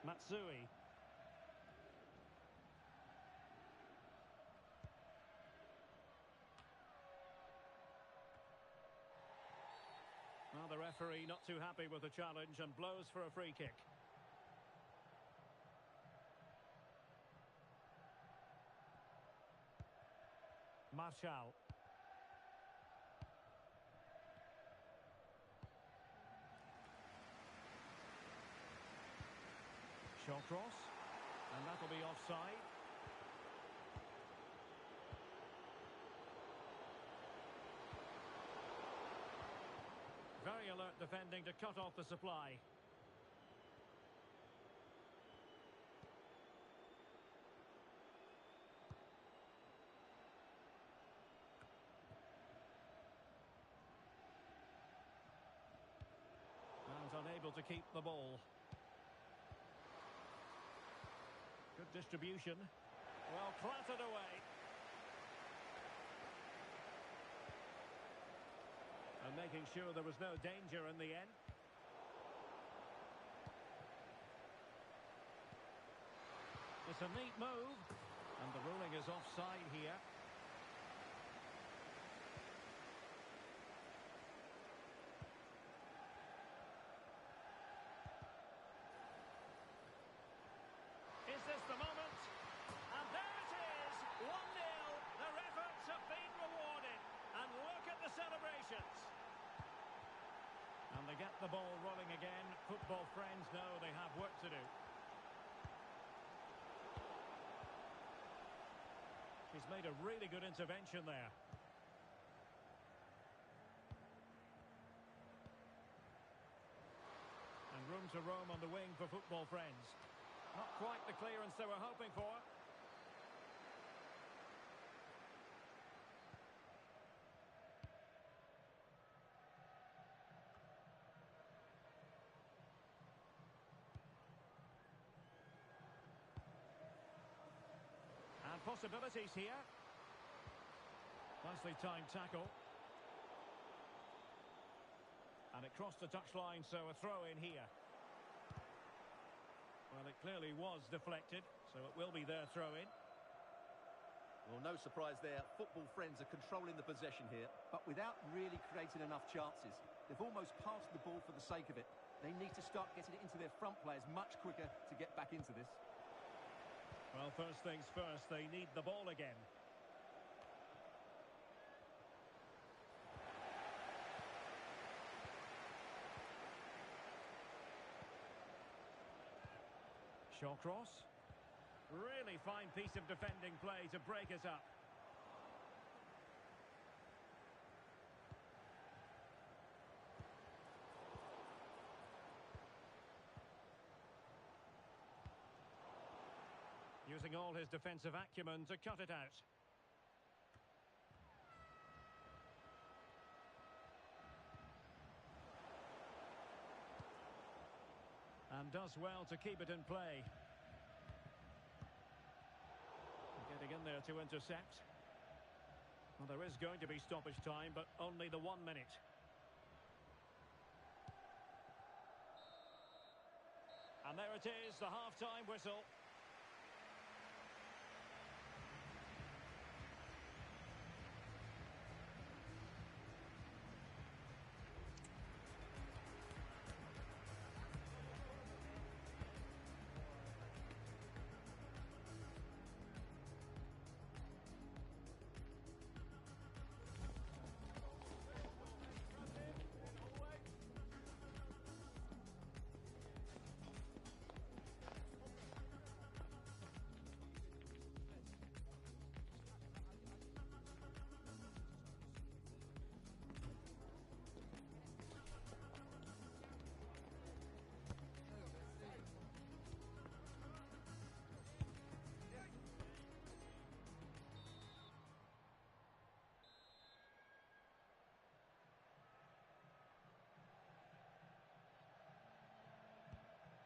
Matsui. Well, the referee not too happy with the challenge and blows for a free kick. Martial. Short cross. And that'll be offside. Very alert defending to cut off the supply. And unable to keep the ball. Good distribution. Well, clattered away. And making sure there was no danger in the end. It's a neat move. And the ruling is offside here. Is this the moment? And there it is! 1-0. Their efforts have been rewarded. And look at the celebrations. And they get the ball rolling again. Football friends know they have work to do. He's made a really good intervention there. And room to roam on the wing for football friends. Not quite the clearance they were hoping for. And possibilities here. Nicely timed tackle. And it crossed the touchline, so a throw in here. Well, it clearly was deflected, so it will be their throw-in. Well, no surprise there. Football friends are controlling the possession here, but without really creating enough chances. They've almost passed the ball for the sake of it. They need to start getting it into their front players much quicker to get back into this. Well, first things first, they need the ball again. Shawcross. Really fine piece of defending play to break us up. Using all his defensive acumen to cut it out. And does well to keep it in play. Getting in there to intercept. Well, there is going to be stoppage time, but only the 1 minute. And there it is, the half-time whistle.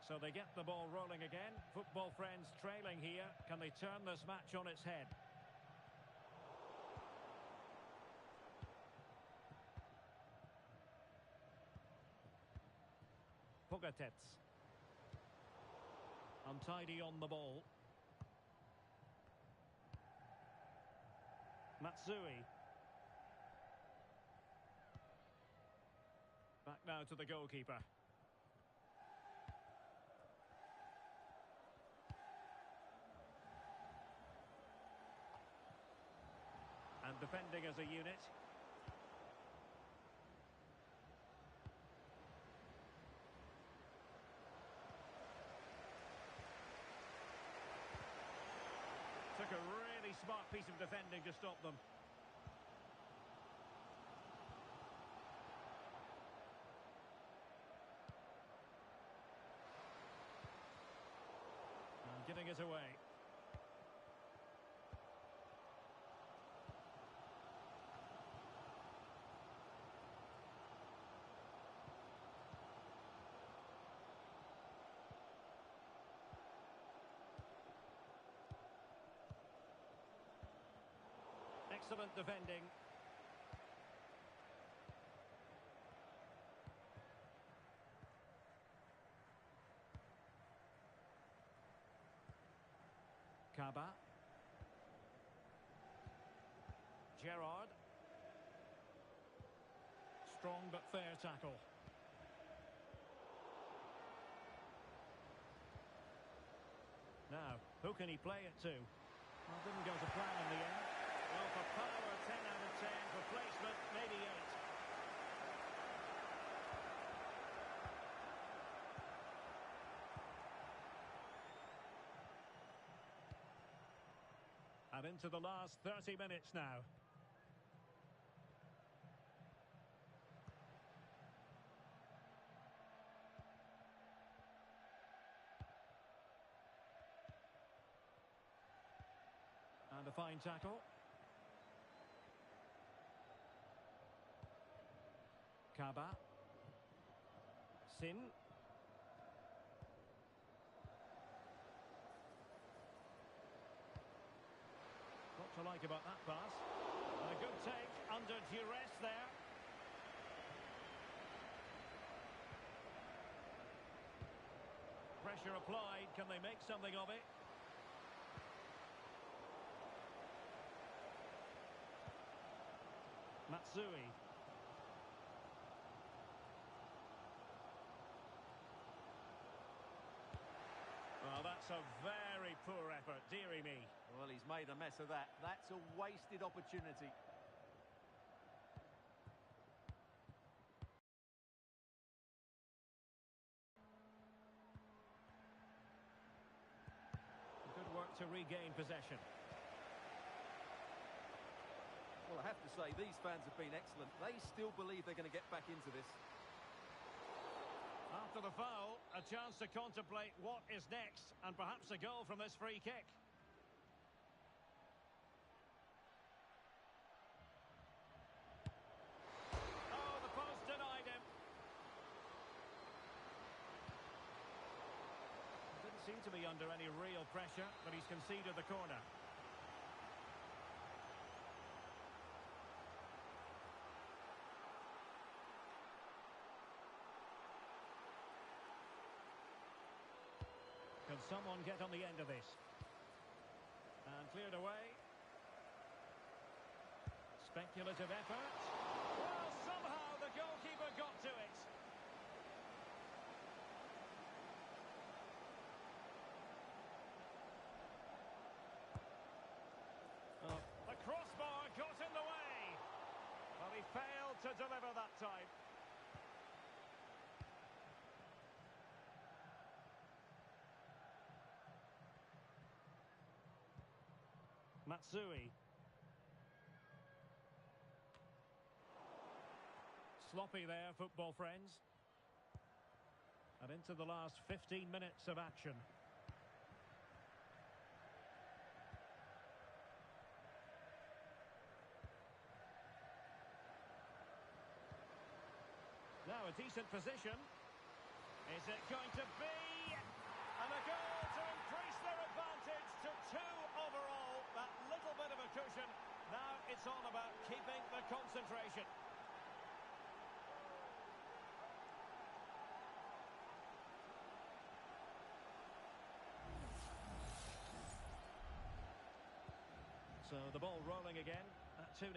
So they get the ball rolling again. Football friends trailing here. Can they turn this match on its head? Pogatetz. Untidy on the ball. Matsui. Back now to the goalkeeper. And defending as a unit. Took a really smart piece of defending to stop them. And giving it away. Excellent defending. Kaba. Gerrard. Strong but fair tackle. Now, who can he play it to? Well, didn't go to plan in the end. Well, for power, 10 out of 10. For placement, maybe 8. And into the last 30 minutes now. And a fine tackle. Kaba. Sim. What to like about that pass? And a good take under duress there. Pressure applied. Can they make something of it? Matsui. Well, that's That's a very poor effort, dearie me. Well, he's made a mess of that. That's a wasted opportunity. Good work to regain possession. Well, I have to say, these fans have been excellent. They still believe they're going to get back into this. After the foul, a chance to contemplate what is next, and perhaps a goal from this free kick. Oh, the post denied him. Didn't seem to be under any real pressure, but he's conceded the corner. Can someone get on the end of this? And cleared away. Speculative effort. Well, somehow the goalkeeper got to it. Oh, the crossbar got in the way. Well, he failed to deliver that time. Matsui. Sloppy there, football friends. And into the last 15 minutes of action. Now a decent position. Is it going to be? And a goal to increase their advantage to 2 overall. That little bit of a cushion. Now it's all about keeping the concentration. So the ball rolling again at 2-0.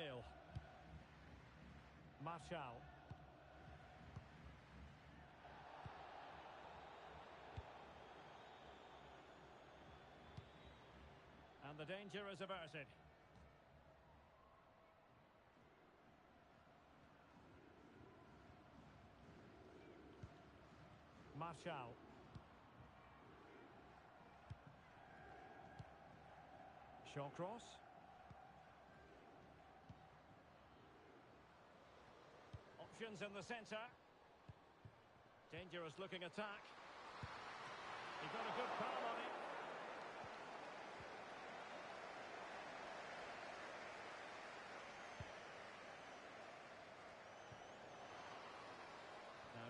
Martial. And the danger is averted. Martial. Shawcross. Options in the centre. Dangerous looking attack. He got a good palm on it.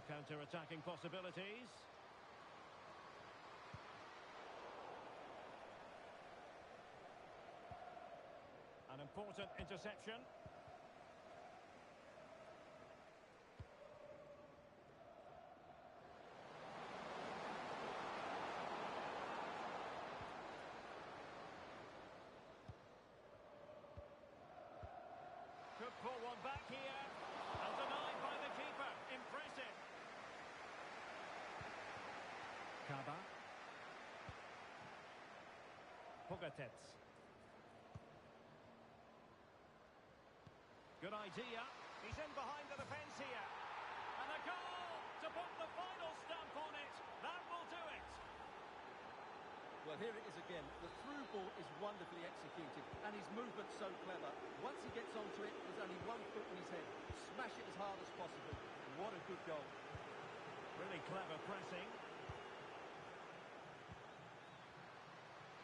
Counter-attacking possibilities. An important interception. Could pull one back here. And denied by the keeper. Impressive. Kaba. Pogatetz. Good idea. He's in behind the defence here. And a goal to put the final stamp on it. That will do it. Well, here it is again. The through ball is wonderfully executed, and his movement's so clever. Once he gets onto it, there's only one foot in his head. Smash it as hard as possible. What a good goal. Really clever pressing.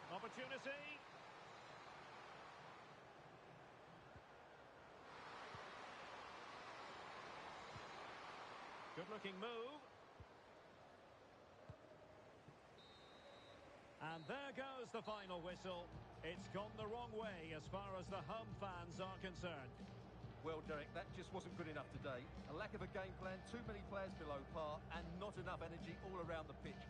Opportunity. Good-looking move. And there goes the final whistle. It's gone the wrong way as far as the home fans are concerned. Well, Derek, that just wasn't good enough today. A lack of a game plan, too many players below par, and not enough energy all around the pitch.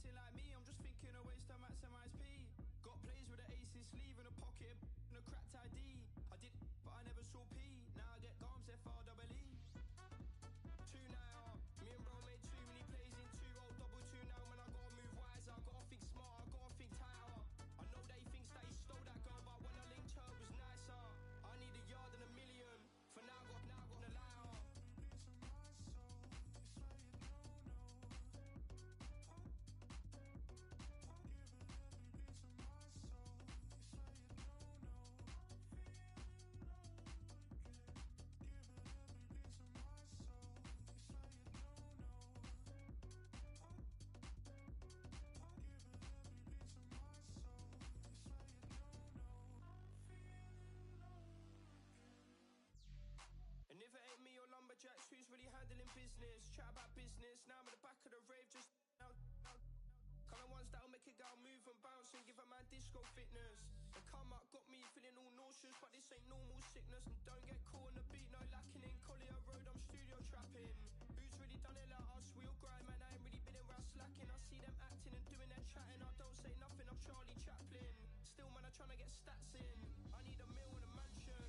acting like me, I'm just thinking of ways to maximise P. Got plays with an ace in sleeve and a pocket and a cracked ID. I did, but I never saw P. Now I get gums FREE. 2-9 me and bro made too many plays in 2-0 double 2 now. When I gotta move wiser, I gotta think smarter, I gotta think tighter. I know they thinks that he stole that girl, but when I linked her it was nicer. I need a yard and a million. For now, got a lighter. And if it ain't me or lumberjacks, who's really handling business? Chat about business, now I'm at the back of the rave, just now. Kind of ones that'll make a girl move and bounce and give a man disco fitness. The come up got me feeling all nauseous, but this ain't normal sickness. And don't get caught on the beat, no lacking in Collier Road, I'm studio trapping. Who's really done it like us? We all grind, man, I ain't really been around slacking. I see them acting and doing their chatting, I don't say nothing, I'm Charlie Chaplin. Still, man, I'm trying to get stats in. I need a meal and a mansion.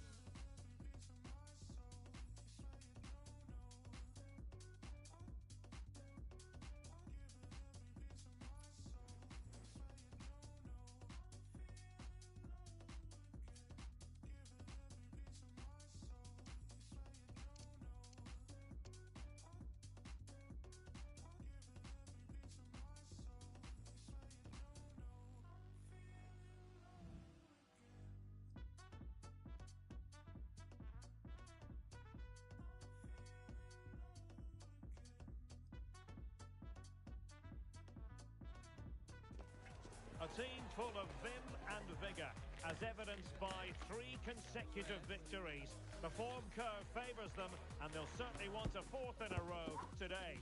A team full of vim and vigour, as evidenced by 3 consecutive victories. The form curve favours them, and they'll certainly want a 4th in a row today.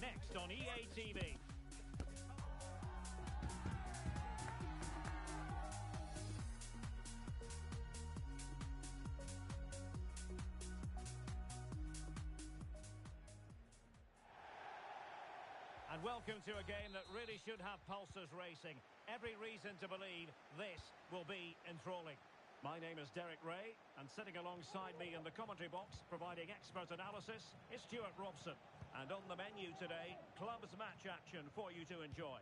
Next on EA TV. And welcome to a game that really should have pulses racing. Every reason to believe this will be enthralling. My name is Derek Ray, and sitting alongside me in the commentary box, providing expert analysis, is Stuart Robson. And on the menu today, clubs match action for you to enjoy.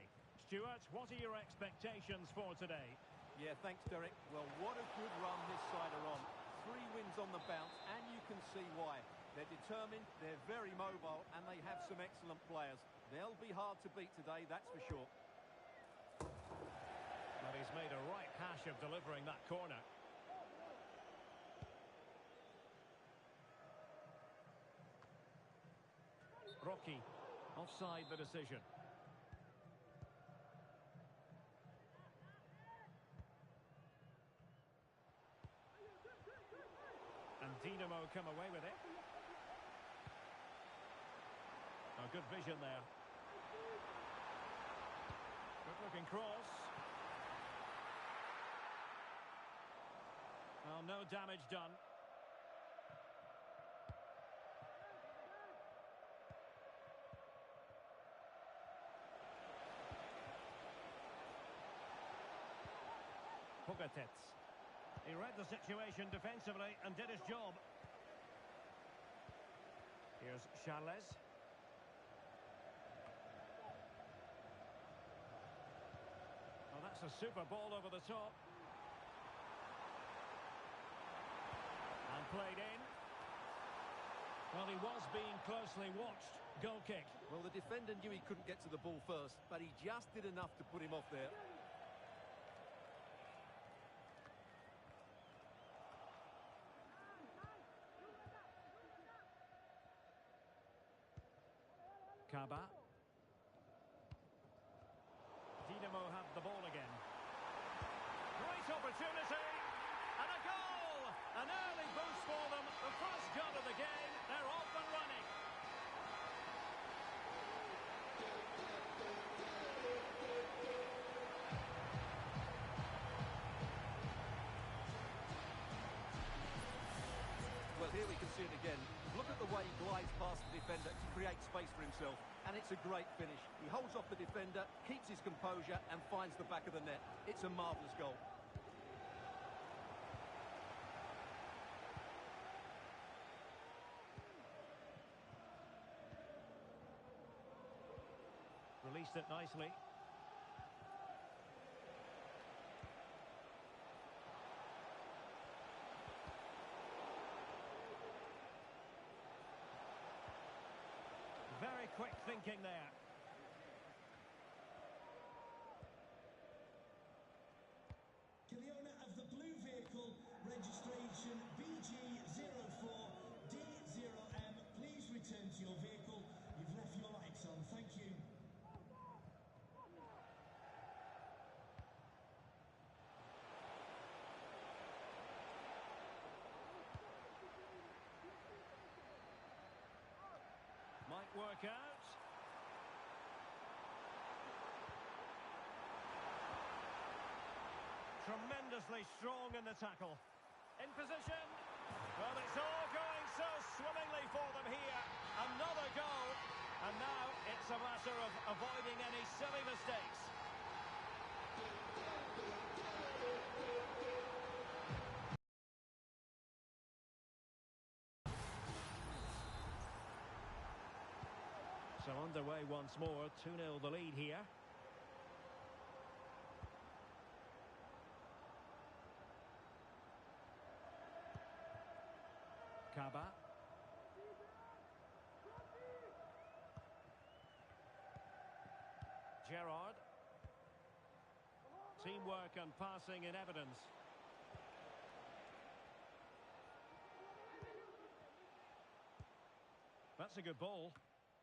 Stuart, what are your expectations for today? Yeah, thanks, Derek. Well, what a good run this side are on. 3 wins on the bounce, and you can see why. They're determined, they're very mobile, and they have some excellent players. They'll be hard to beat today, that's for sure. Well, he's made a right hash of delivering that corner. Rocky, offside the decision. And Dynamo come away with it. A good vision there. Good looking cross. Well, no damage done. Pogatetz. He read the situation defensively and did his job. Here's Charles. Well, that's a super ball over the top. And played in. Well, he was being closely watched. Goal kick. Well, the defender knew he couldn't get to the ball first, but he just did enough to put him off there. Kaba. Dynamo have the ball again. Great opportunity. And a goal! An early boost for them. The first goal of the game. They're off and running. Well, Here we can see it again. Look at the way he glides past the defender to create space for himself. And it's a great finish. He holds off the defender, keeps his composure, and finds the back of the net. It's a marvellous goal. Released it nicely. Very quick thinking there. To the owner of the blue vehicle, registration BG04D0M, please return to your vehicle. You've left your lights on. Thank you. Might work out. Tremendously strong in the tackle. In position. Well, it's all going so swimmingly for them here. Another goal. And now it's a matter of avoiding any silly mistakes. So underway once more, 2-0 the lead here. Kaba. Gerrard. Teamwork and passing in evidence. That's a good ball.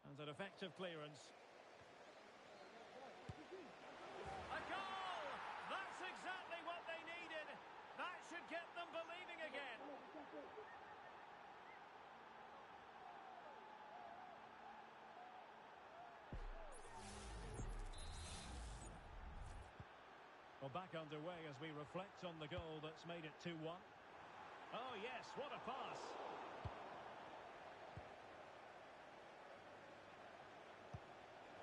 And an effective clearance. A goal! That's exactly what they needed. That should get them believing again. Well, back underway as we reflect on the goal that's made it 2-1. Oh, yes, what a pass.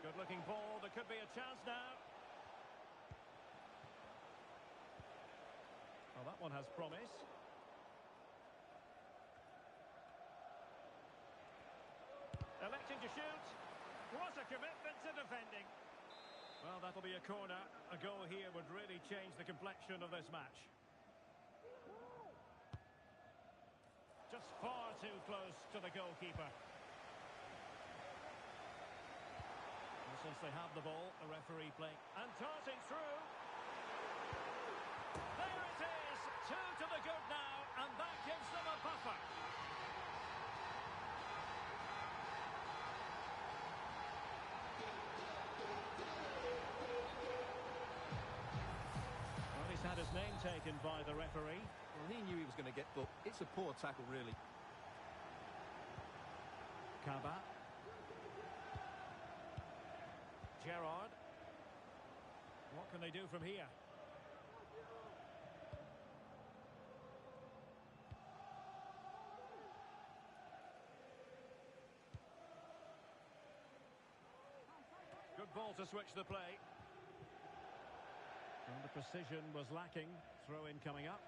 Good-looking ball. There could be a chance now. Well, that one has promise. Electing to shoot. What a commitment to defending. Well, that'll be a corner. A goal here would really change the complexion of this match. Just far too close to the goalkeeper. Since they have the ball, the referee playing and tossing through. There it is, 2 to the good now, and that gives them a buffer. Well, he's had his name taken by the referee. Well, he knew he was going to get booked. It's a poor tackle, really. Kaba. Gerrard. What can they do from here? Good ball to switch the play. And the precision was lacking. Throw-in coming up.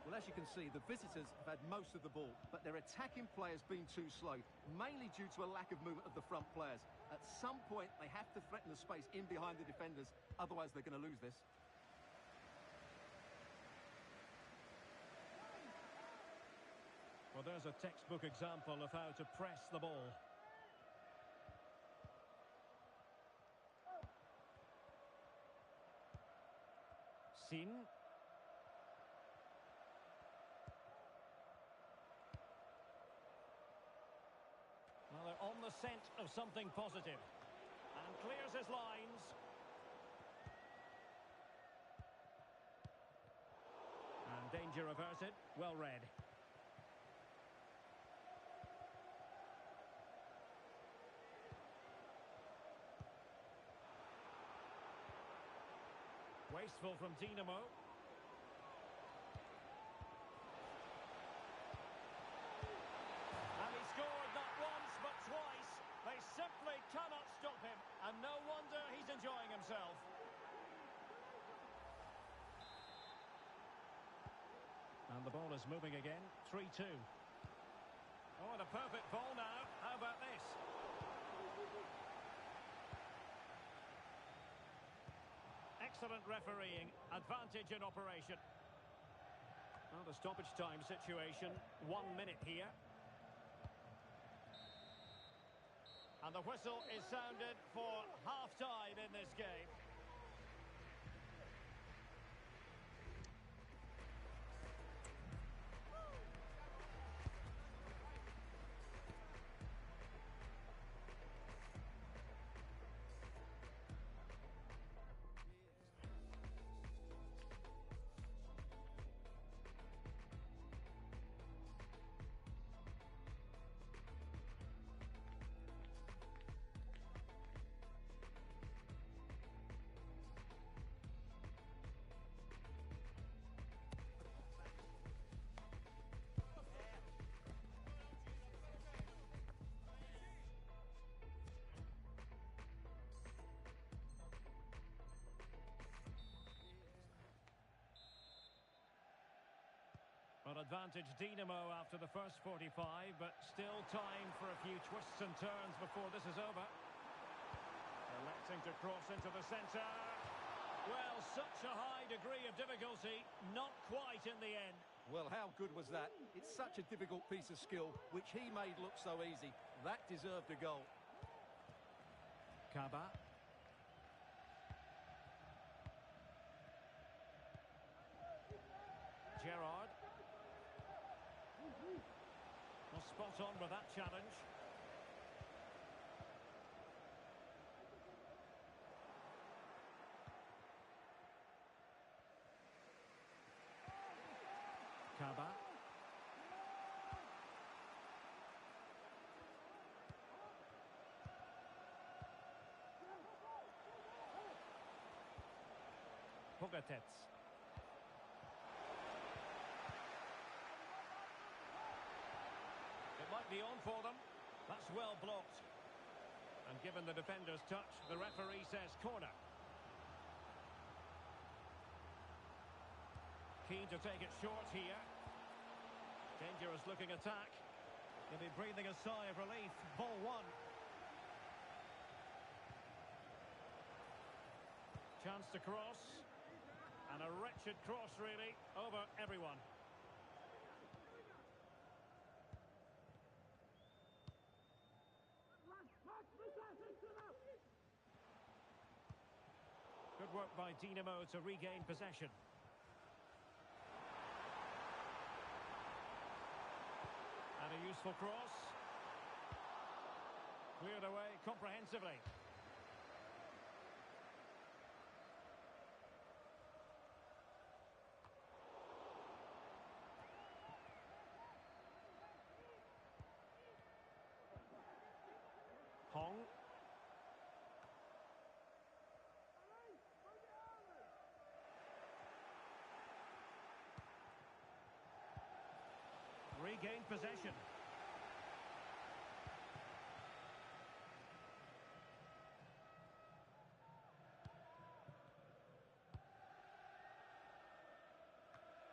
Well, as you can see, the visitors have had most of the ball, but their attacking players been too slow, mainly due to a lack of movement of the front players. At some point, they have to threaten the space in behind the defenders, otherwise they're going to lose this. Well, there's a textbook example of how to press the ball. Sin. Well, they're on the scent of something positive. And clears his lines. And danger averted. Well read. Wasteful from Dynamo. ball is moving again. 3-2. Oh, and a perfect ball now. How about this? Excellent refereeing. Advantage in operation. Well, the stoppage time situation. 1 minute here. And the whistle is sounded for half-time in this game. Well, advantage Dinamo after the first 45, but still time for a few twists and turns before this is over. Electing to cross into the centre. Well, such a high degree of difficulty, not quite in the end. Well, how good was that? It's such a difficult piece of skill, which he made look so easy. That deserved a goal. Kaba. Gerrard. Well, spot on with that challenge. Kaba. Pogatetz. It might be on for them. That's well blocked. And given the defender's touch, the referee says corner. Keen to take it short here. Dangerous looking attack. He'll be breathing a sigh of relief. Ball one. Chance to cross. And a wretched cross really over everyone. Good work by Dinamo to regain possession. And a useful cross. Cleared away comprehensively. Hong. Regain possession.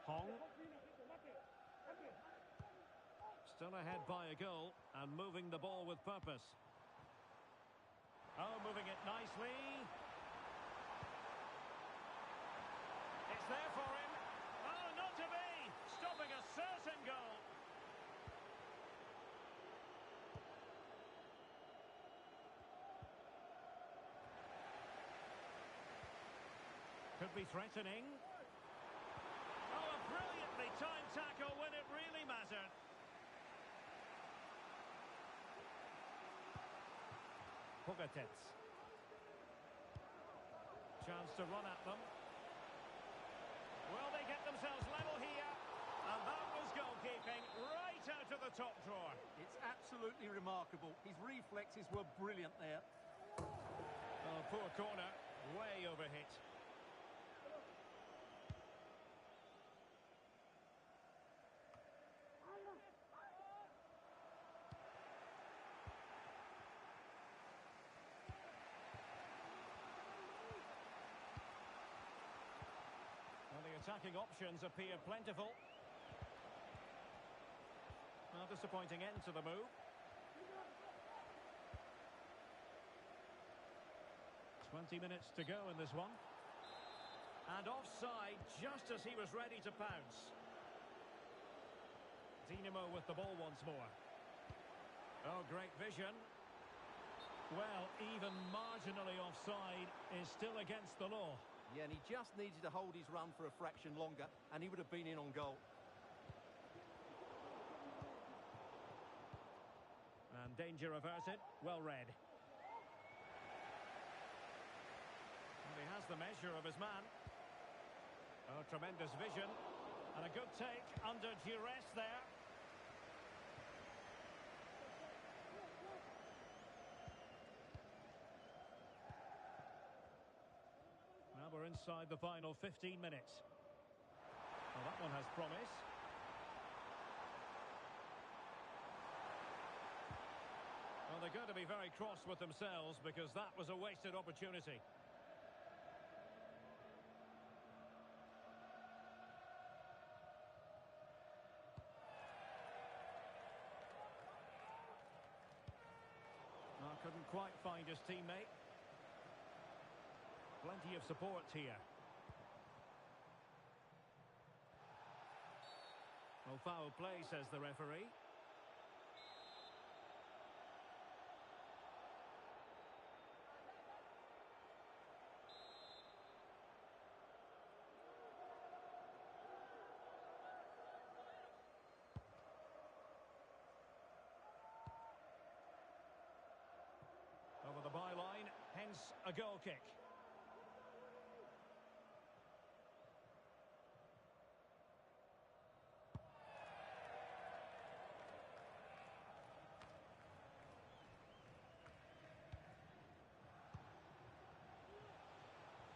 Hong. Still ahead by a goal and moving the ball with purpose. Oh, moving it nicely. It's there for him. Oh, not to be. Stopping a certain goal. Could be threatening. Oh, a brilliantly timed tackle when it really mattered. Pogatetz. Chance to run at them. Will they get themselves level here? And that was goalkeeping right out of the top drawer. It's absolutely remarkable. His reflexes were brilliant there. Oh, poor corner. Way overhit. Well, the attacking options appear plentiful. disappointing end to the move. 20 minutes to go in this one. And offside just as he was ready to pounce. Dynamo with the ball once more. Oh, great vision. Well, even marginally offside is still against the law. Yeah, and he just needed to hold his run for a fraction longer, and he would have been in on goal. And danger averted. Well read. And he has the measure of his man. Oh, tremendous vision. And a good take under duress there. Now we're inside the final 15 minutes. Well, that one has promise. Well, they're going to be very cross with themselves because that was a wasted opportunity. Well, couldn't quite find his teammate. Plenty of support here. Well, foul play, says the referee. Over the byline, hence a goal kick.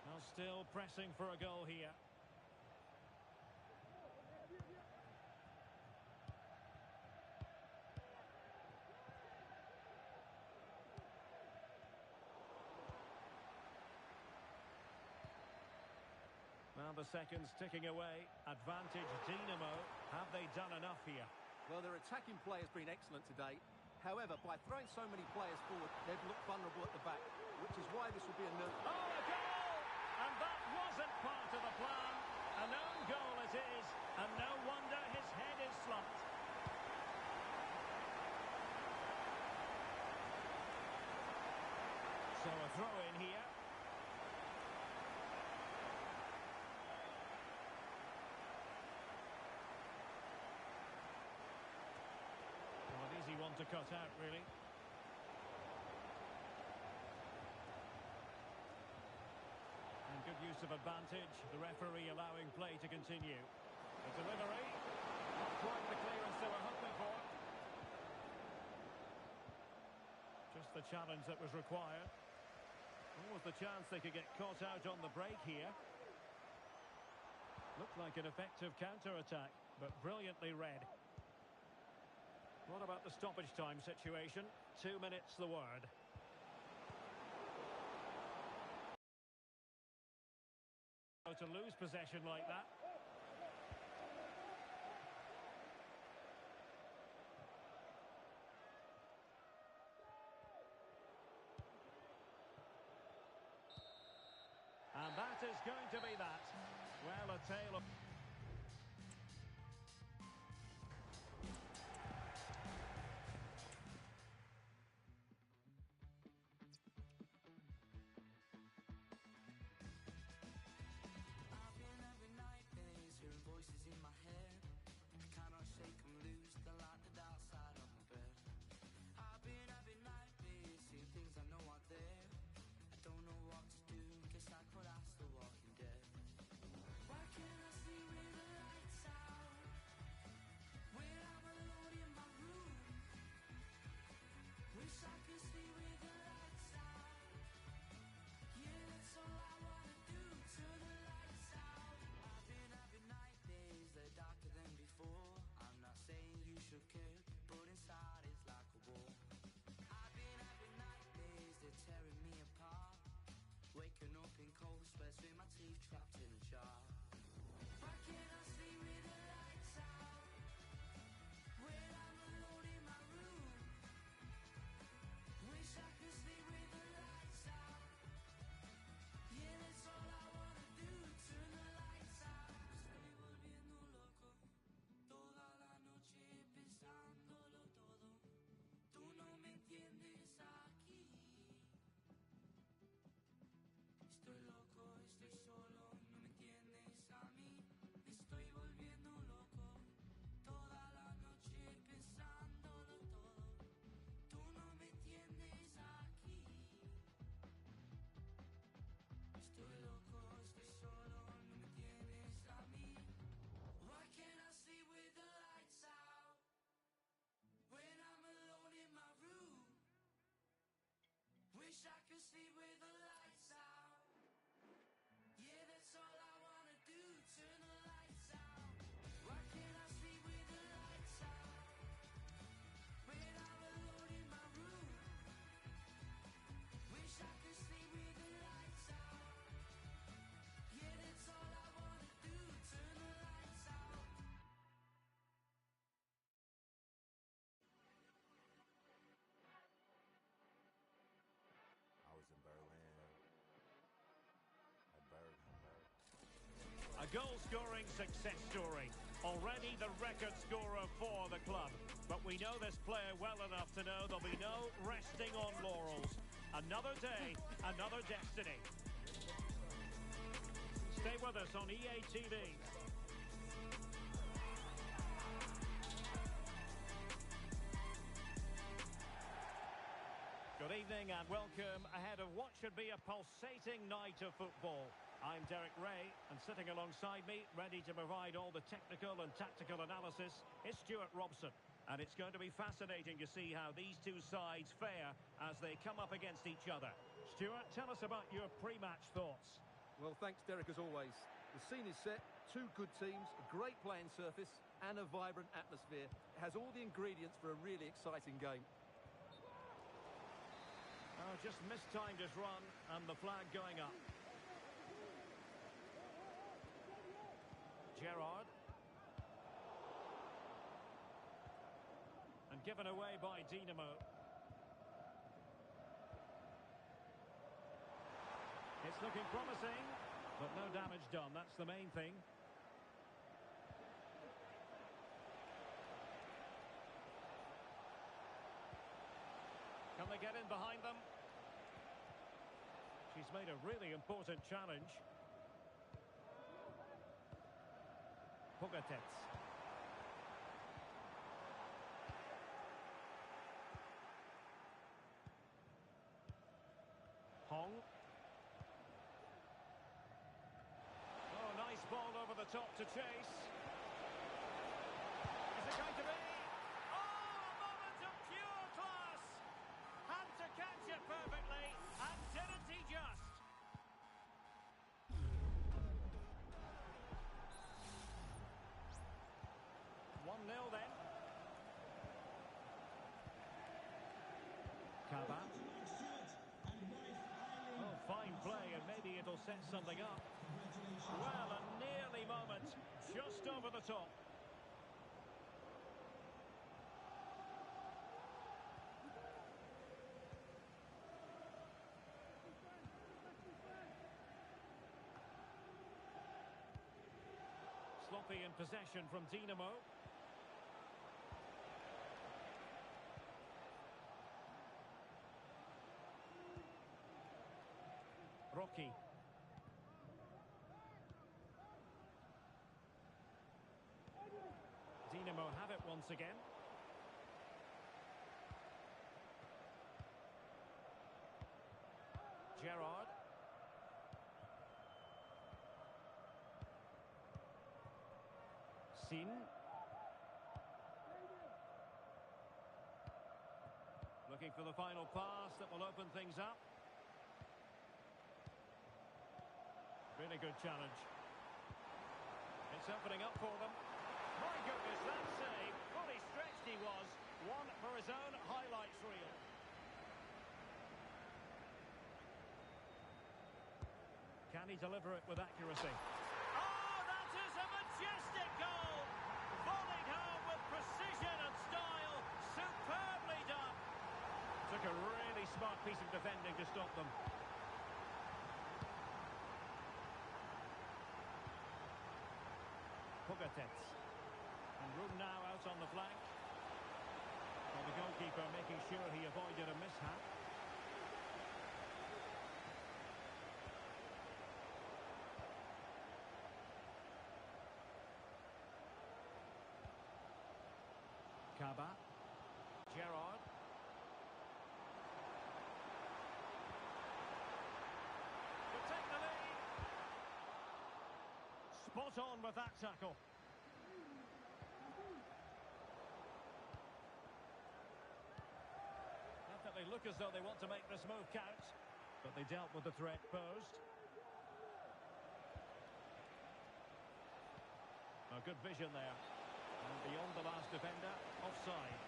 Now still pressing for a goal here. Now the seconds ticking away. Advantage Dynamo. Have they done enough here? Well, their attacking play has been excellent today. However, by throwing so many players forward, they've looked vulnerable at the back, which is why this will be a nerve. Oh, a goal! And that wasn't part of the plan. An own goal it is, and no wonder his head is slumped. So a throw in here. Well, an easy one to cut out, really. And good use of advantage. The referee allowing play to continue. The delivery. Not quite the clearance they were hoping for. Just the challenge that was required. Almost the chance they could get caught out on the break here. Looked like an effective counter-attack, but brilliantly read. What about the stoppage time situation? 2 minutes the word. To lose possession like that. And that is going to be that. Well, a tale of... Voices in my head, I cannot shake them loose, they're like the dark side of my bed. I've been having nightmares, seeing things I know are there. I don't know what to do, guess I could ask the walking dead. Why can't I see sleep with the lights out. Yeah, that's all I wanna do. Turn the lights out. Why can't I sleep with the lights out? When I'm alone in my room. Wish I could sleep with the lights out. Yeah, that's all I wanna do. Turn the lights out. I was in Berlin. At Bergamo. A goal-scoring success story. Already the record scorer for the club. But we know this player well enough to know there'll be no resting on laurels. Another day, another destiny. Stay with us on EA TV. Good evening and welcome ahead of what should be a pulsating night of football. I'm Derek Ray, and sitting alongside me, ready to provide all the technical and tactical analysis, is Stuart Robson. And it's going to be fascinating to see how these two sides fare as they come up against each other. Stuart, tell us about your pre-match thoughts. Well, thanks, Derek, as always. The scene is set, two good teams, a great playing surface, and a vibrant atmosphere. It has all the ingredients for a really exciting game. Oh, just mistimed his run, and the flag going up. Gerrard. And given away by Dynamo. It's looking promising, but no damage done. That's the main thing. Can they get in behind them? She's made a really important challenge. Pogatetz. Hong. Oh, nice ball over the top to chase. Is it going to be? Oh, a moment of pure class! Had to catch it perfectly, and didn't he just? 1-0 then. Kaba. Oh, fine play, and maybe it'll set something up. Well, a nearly moment, just over the top. Sloppy in possession from Dynamo. Rocky. Dynamo have it once again. Gerrard. Sin. Looking for the final pass that will open things up. Really good challenge. It's opening up for them. My goodness, that save. Fully stretched he was. One for his own highlights reel. Can he deliver it with accuracy? Oh, that is a majestic goal! Volleyed home with precision and style. Superbly done. Took a really smart piece of defending to stop them. Pogatetz. And room now out on the flank. Well, the goalkeeper making sure he avoided a mishap. Kaba. Gerrard. To take the lead. Spot on with that tackle. Definitely look as though they want to make this move count. But they dealt with the threat posed. A good vision there. And beyond the last defender, offside.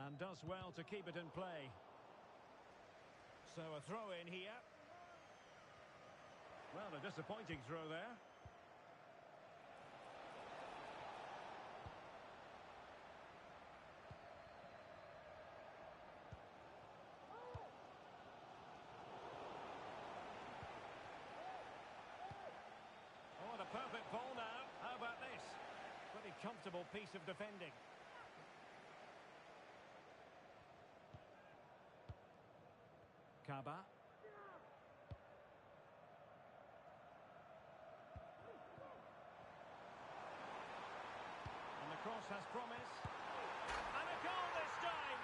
And does well to keep it in play. So a throw in here. Well, a disappointing throw there. Oh, the perfect ball now. How about this? Pretty comfortable piece of defending. Kaba. And the cross has promise. And a goal this time.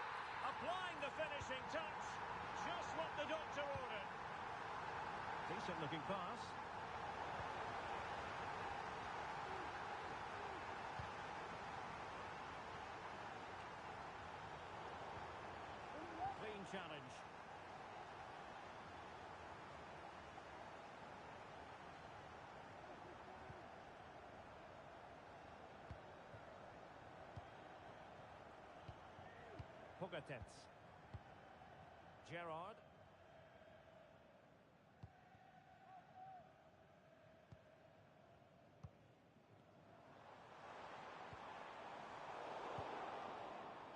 Applying the finishing touch. Just what the doctor ordered. Decent looking pass. Clean challenge. Pogatetz. Gerrard.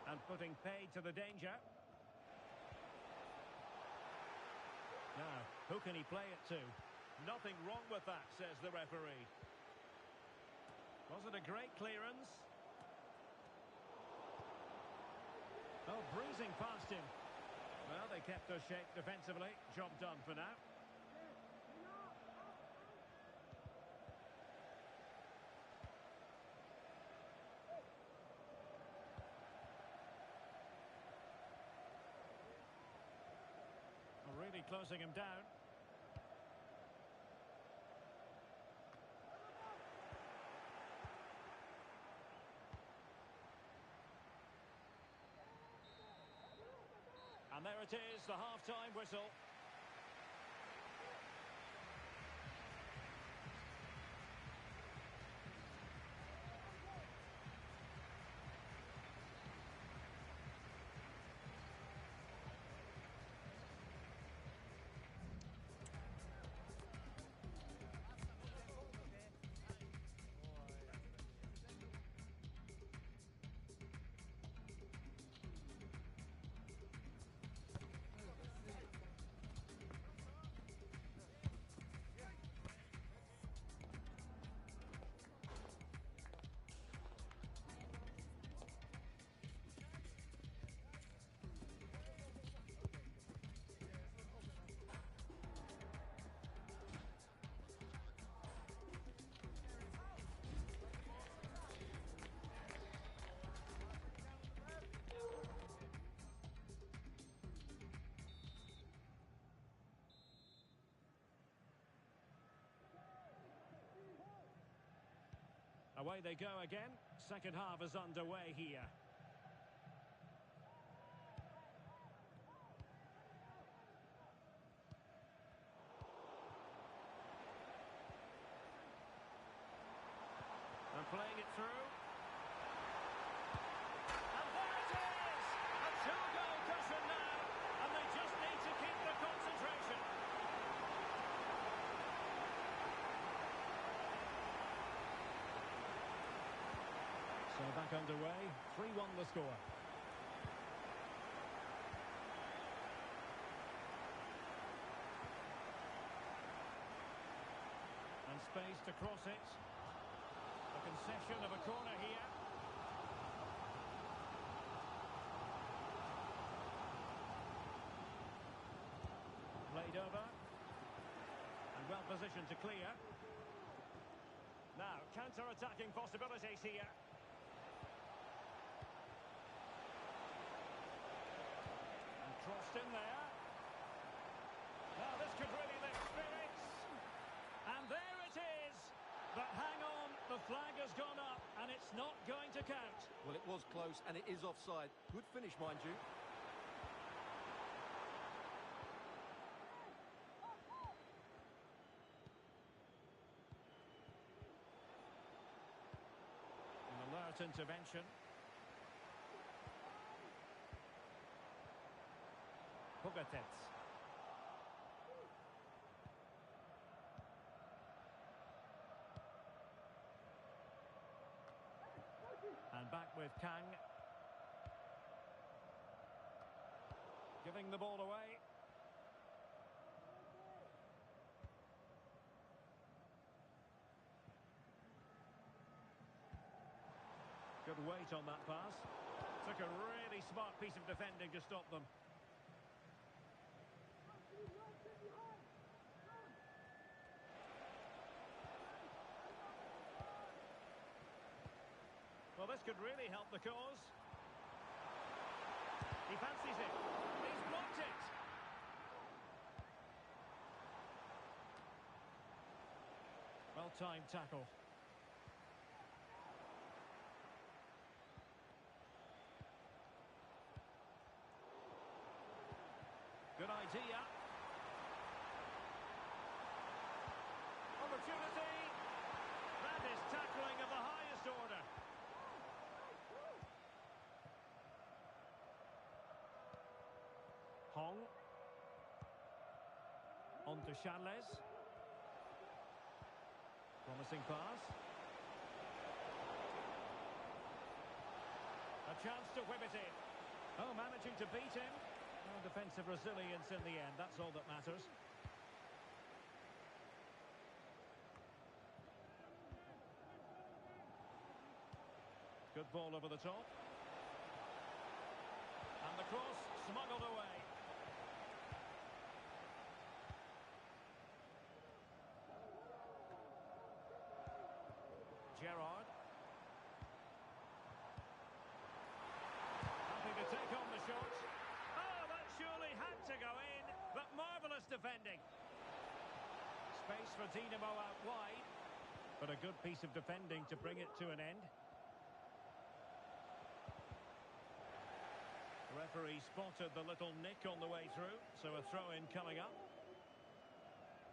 And putting paid to the danger. Now, who can he play it to? Nothing wrong with that, says the referee. Was it a great clearance? Oh, breezing past him. Well, they kept their shape defensively. Job done for now. Really closing him down. And there it is, the half-time whistle. Away they go again. Second half is underway here. And playing it through. And there it is! A two-goal cushion now. And they just need to keep the concentration. So back underway, 3-1 the score. And space to cross it. A concession of a corner here. Played over. And well positioned to clear. Now, counter-attacking possibilities here. Crossed in there. Now this could really lift spirits. And there it is. It's not going to count. Well, it was close, and it is offside. Good finish, mind you. An alert intervention. Pogatetz. And back with Kang. Giving the ball away. Good weight on that pass. Took a really smart piece of defending to stop them. Well, this could really help the cause. He fancies it. He's blocked it. Well-timed tackle. Good idea. Opportunity. That is tackling of the highest order. Hong. On to Charles. Promising pass. A chance to whip it in. Oh, managing to beat him. Oh, defensive resilience in the end, that's all that matters. Good ball over the top. And the cross smuggled away. Gerrard. Happy to take on the shot. Oh, that surely had to go in, but marvellous defending. Space for Dinamo out wide, but a good piece of defending to bring it to an end. The referee spotted the little nick on the way through, so a throw-in coming up.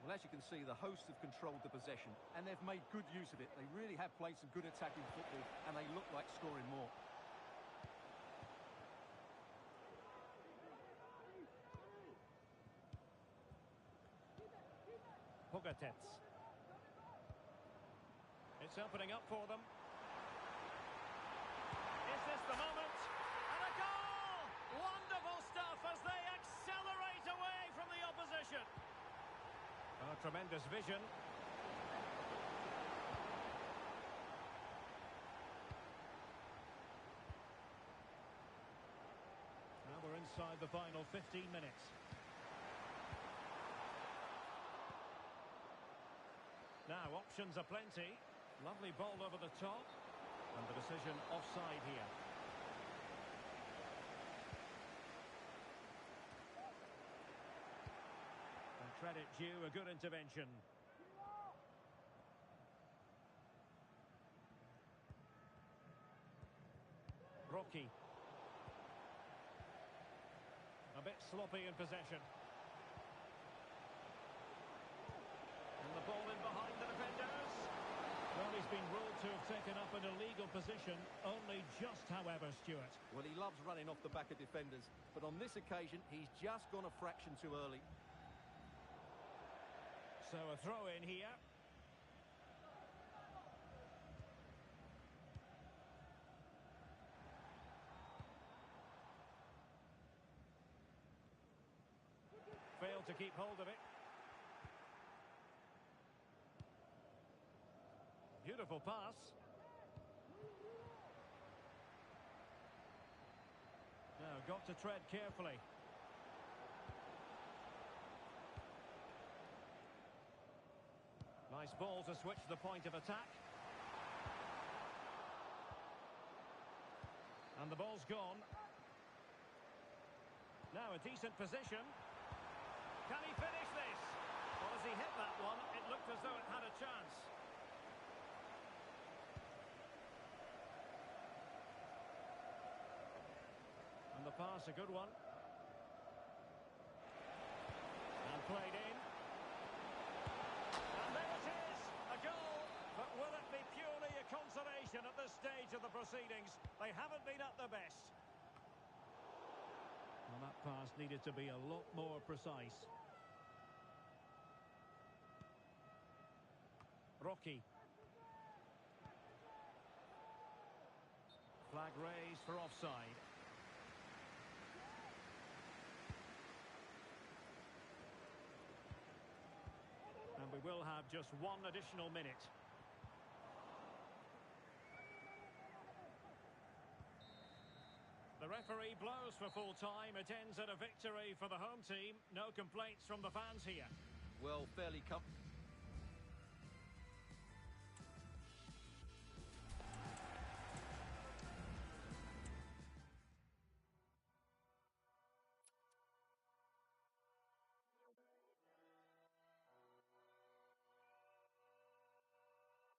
Well, as you can see, the hosts have controlled the possession, and they've made good use of it. They really have played some good attacking football, and they look like scoring more. Pogatetz. It's opening up for them. Is this the moment? And a goal! Wonderful stuff as they accelerate away from the opposition. Oh, tremendous vision. Now we're inside the final 15 minutes. Now, options are plenty. Lovely ball over the top. And the decision offside here. And credit due, a good intervention. Rocky. A bit sloppy in possession. And the ball in behind the defenders. Well, he's been ruled to have taken up an illegal position, only just, however, Stuart. Well, he loves running off the back of defenders, but on this occasion, he's just gone a fraction too early. So a throw in here. Failed to keep hold of it. Beautiful pass. Now, got to tread carefully. Nice ball to switch the point of attack. And the ball's gone. Now a decent position. Can he finish this? Well, as he hit that one, it looked as though it had a chance. pass, a good one. And played in. And there it is, a goal. But will it be purely a consolation at this stage of the proceedings? They haven't been at their best. Well, that pass needed to be a lot more precise. Rocky. Flag raised for offside. And we will have just one additional minute. The referee blows for full time. It ends in a victory for the home team. No complaints from the fans here. Well, fairly comfortable.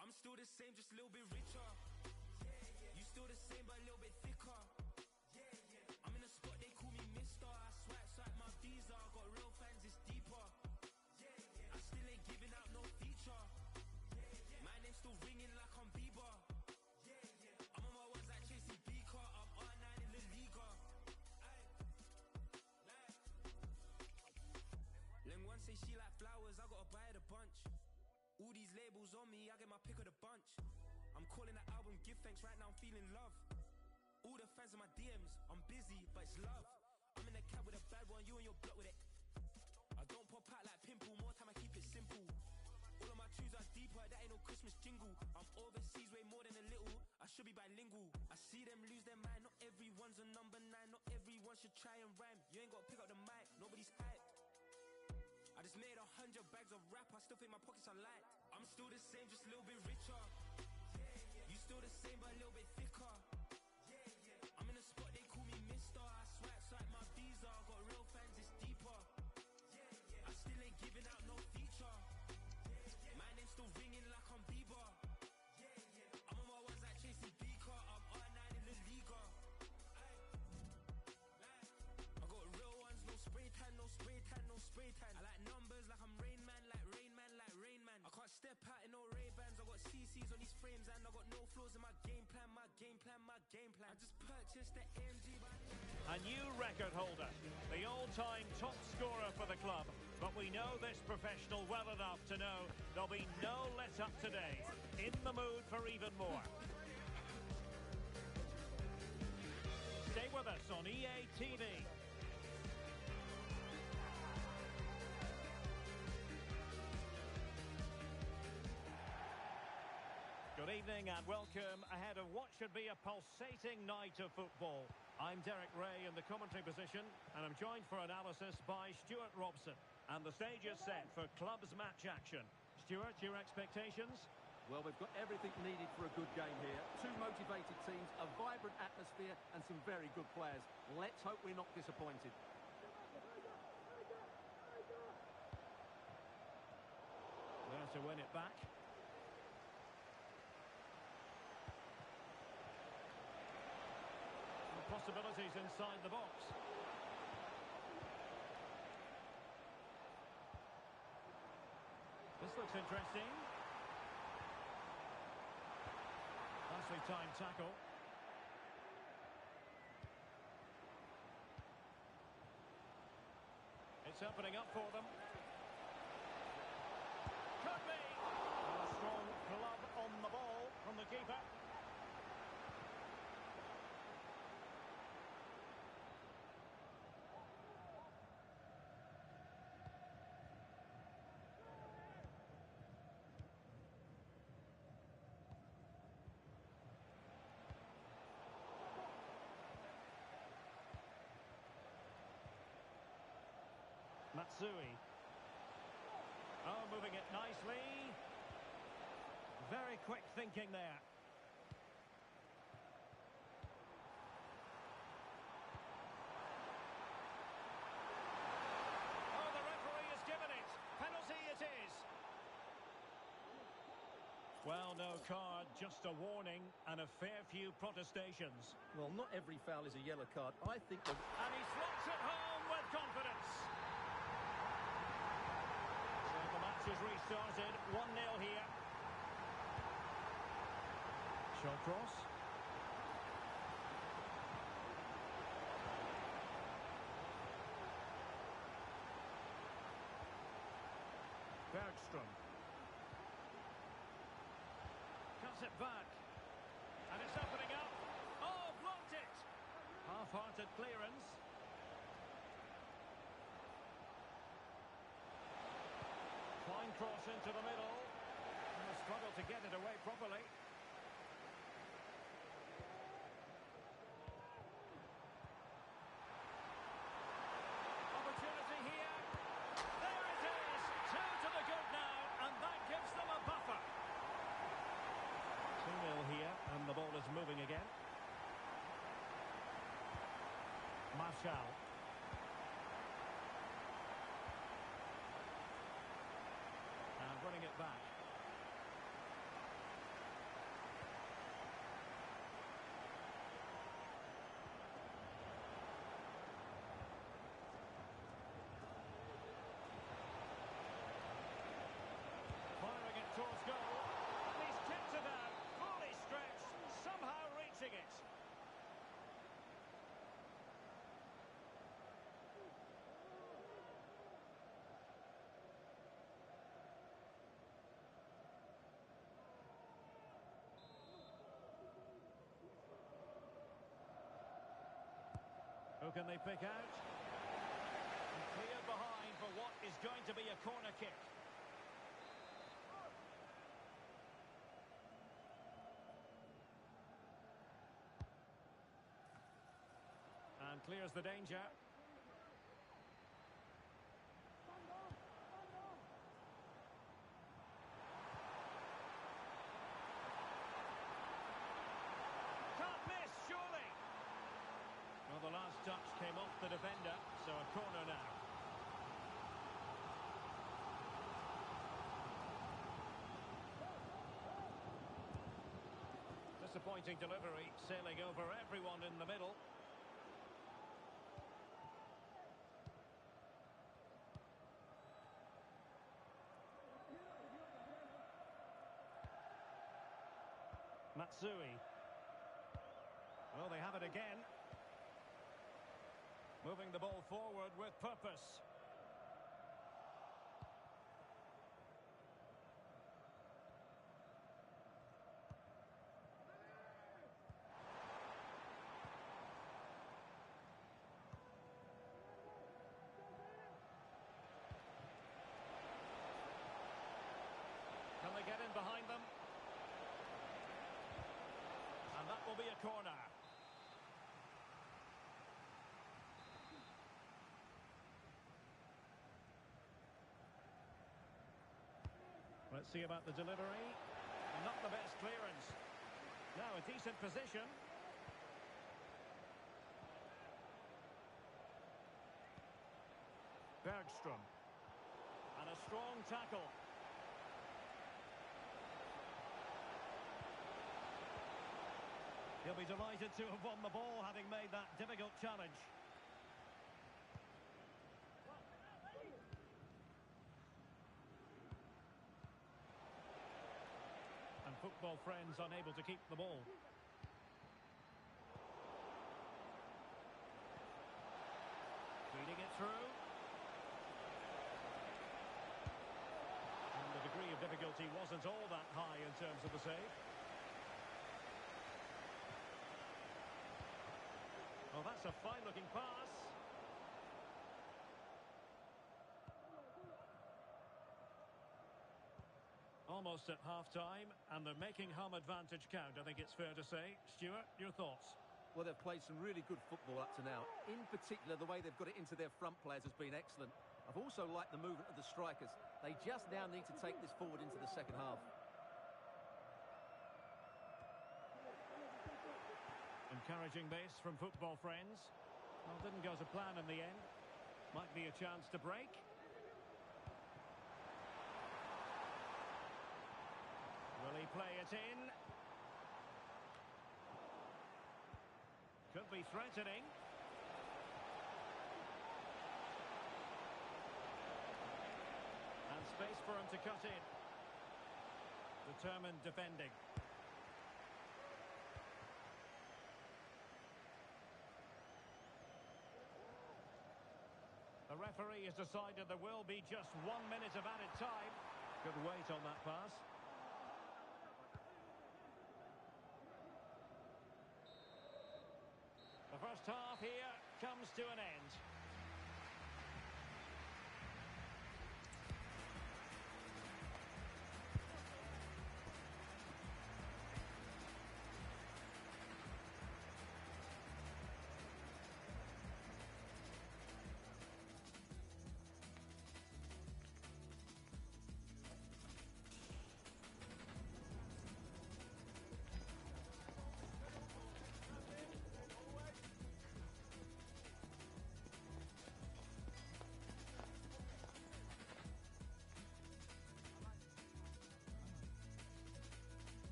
I'm still the same, just a little bit richer. You still the same, but a little bit thicker. I'm in a spot, they call me mister. I swipe my visa. I got real fans, it's deeper. I still ain't giving out no feature. My name's still ringing like I'm Bieber. I'm on my ones like chasing Beaker. I'm R9 in the Liga. Leng one say she like flowers, I gotta buy her a bunch. All these labels on me, I get my pick of the bunch. I'm calling the album Give Thanks, right now I'm feeling love. All the fans in my DMs, I'm busy, but it's love. I'm in a cab with a bad one, you and your block with it. I don't pop out like pimple, more time I keep it simple. All of my tunes are deeper, that ain't no Christmas jingle. I'm overseas way more than a little, I should be bilingual. I see them lose their mind, not everyone's a number 9. Not everyone should try and rhyme. You ain't gotta pick up the mic, nobody's hyped. I just made 100 bags of rap, I still think my pockets are light. I'm still the same, just a little bit richer. You still the same, but a little bit thicker. I'm in a spot, they call me mister. I swipe my visa. I got real fans, it's deeper. I still ain't giving out no feature. My name's still ringing like I'm Bieber. I'm on my ones like chasing Beaker. I'm R9 in the Liga. I got real ones, no spray tan, no spray tan, no spray tan. I like numbers like I'm Rain Man, like Rain Man, like Rain Man. I can't step out in no Ray-Bans. I got CCs on these frames and I got no flaws in my game plan, my game plan, my game plan. I just purchased the AMG by... A new record holder, the all-time top scorer for the club. But we know this professional well enough to know there'll be no let-up today. In the mood for even more. Stay with us on EA TV. Good evening and welcome ahead of what should be a pulsating night of football. I'm Derek Ray in the commentary position and I'm joined for analysis by Stuart Robson. And the stage is set for clubs match action. Stuart, your expectations? Well, we've got everything needed for a good game here. Two motivated teams, a vibrant atmosphere and some very good players. Let's hope we're not disappointed. There to win it back. Possibilities inside the box. This looks interesting. Nicely timed tackle. It's opening up for them. Could be. A strong glove on the ball from the keeper. Matsui. Oh, moving it nicely. Very quick thinking there. Oh, the referee has given it. Penalty it is. Well, no card, just a warning and a fair few protestations. Well, not every foul is a yellow card. I think that... And he slots it home with confidence. So the match is restarted. 1-0 here. Short cross. Bergstrom. Cuts it back. And it's opening up. Oh, blocked it! Half-hearted clearance. Fine cross into the middle. And a struggle to get it away properly. Opportunity here. There it is. 2 to the good now, and that gives them a buffer. 2-0 here, and the ball is moving again. Marshall. And running it back. Firing it towards goal. And he's kept it out. Fully stretched. Somehow reaching it. Who can they pick out? And clear behind for what is going to be a corner kick. And clears the danger. Can't miss, surely. Well, the last touch came off the defender, so a corner now. Disappointing delivery, sailing over everyone in the middle. Matsui. Well, they have it again. Moving the ball forward with purpose. Can they get in behind them? And that will be a corner. Let's see about the delivery. Not the best clearance. Now a decent position. Bergstrom. And a strong tackle. He'll be delighted to have won the ball, having made that difficult challenge. And football friends unable to keep the ball. Feeding it through. And the degree of difficulty wasn't all that high in terms of the save. Oh, that's a fine-looking pass. Almost at half-time, and they're making home advantage count, I think it's fair to say. Stuart, your thoughts? Well, they've played some really good football up to now. In particular, the way they've got it into their front players has been excellent. I've also liked the movement of the strikers. They just now need to take this forward into the second half. Encouraging base from football friends. Well, didn't go to plan in the end. Might be a chance to break. Well, Will he play it in? Could be threatening. And space for him to cut in. Determined defending. The referee has decided there will be just 1 minute of added time. Good weight on that pass. The first half here comes to an end.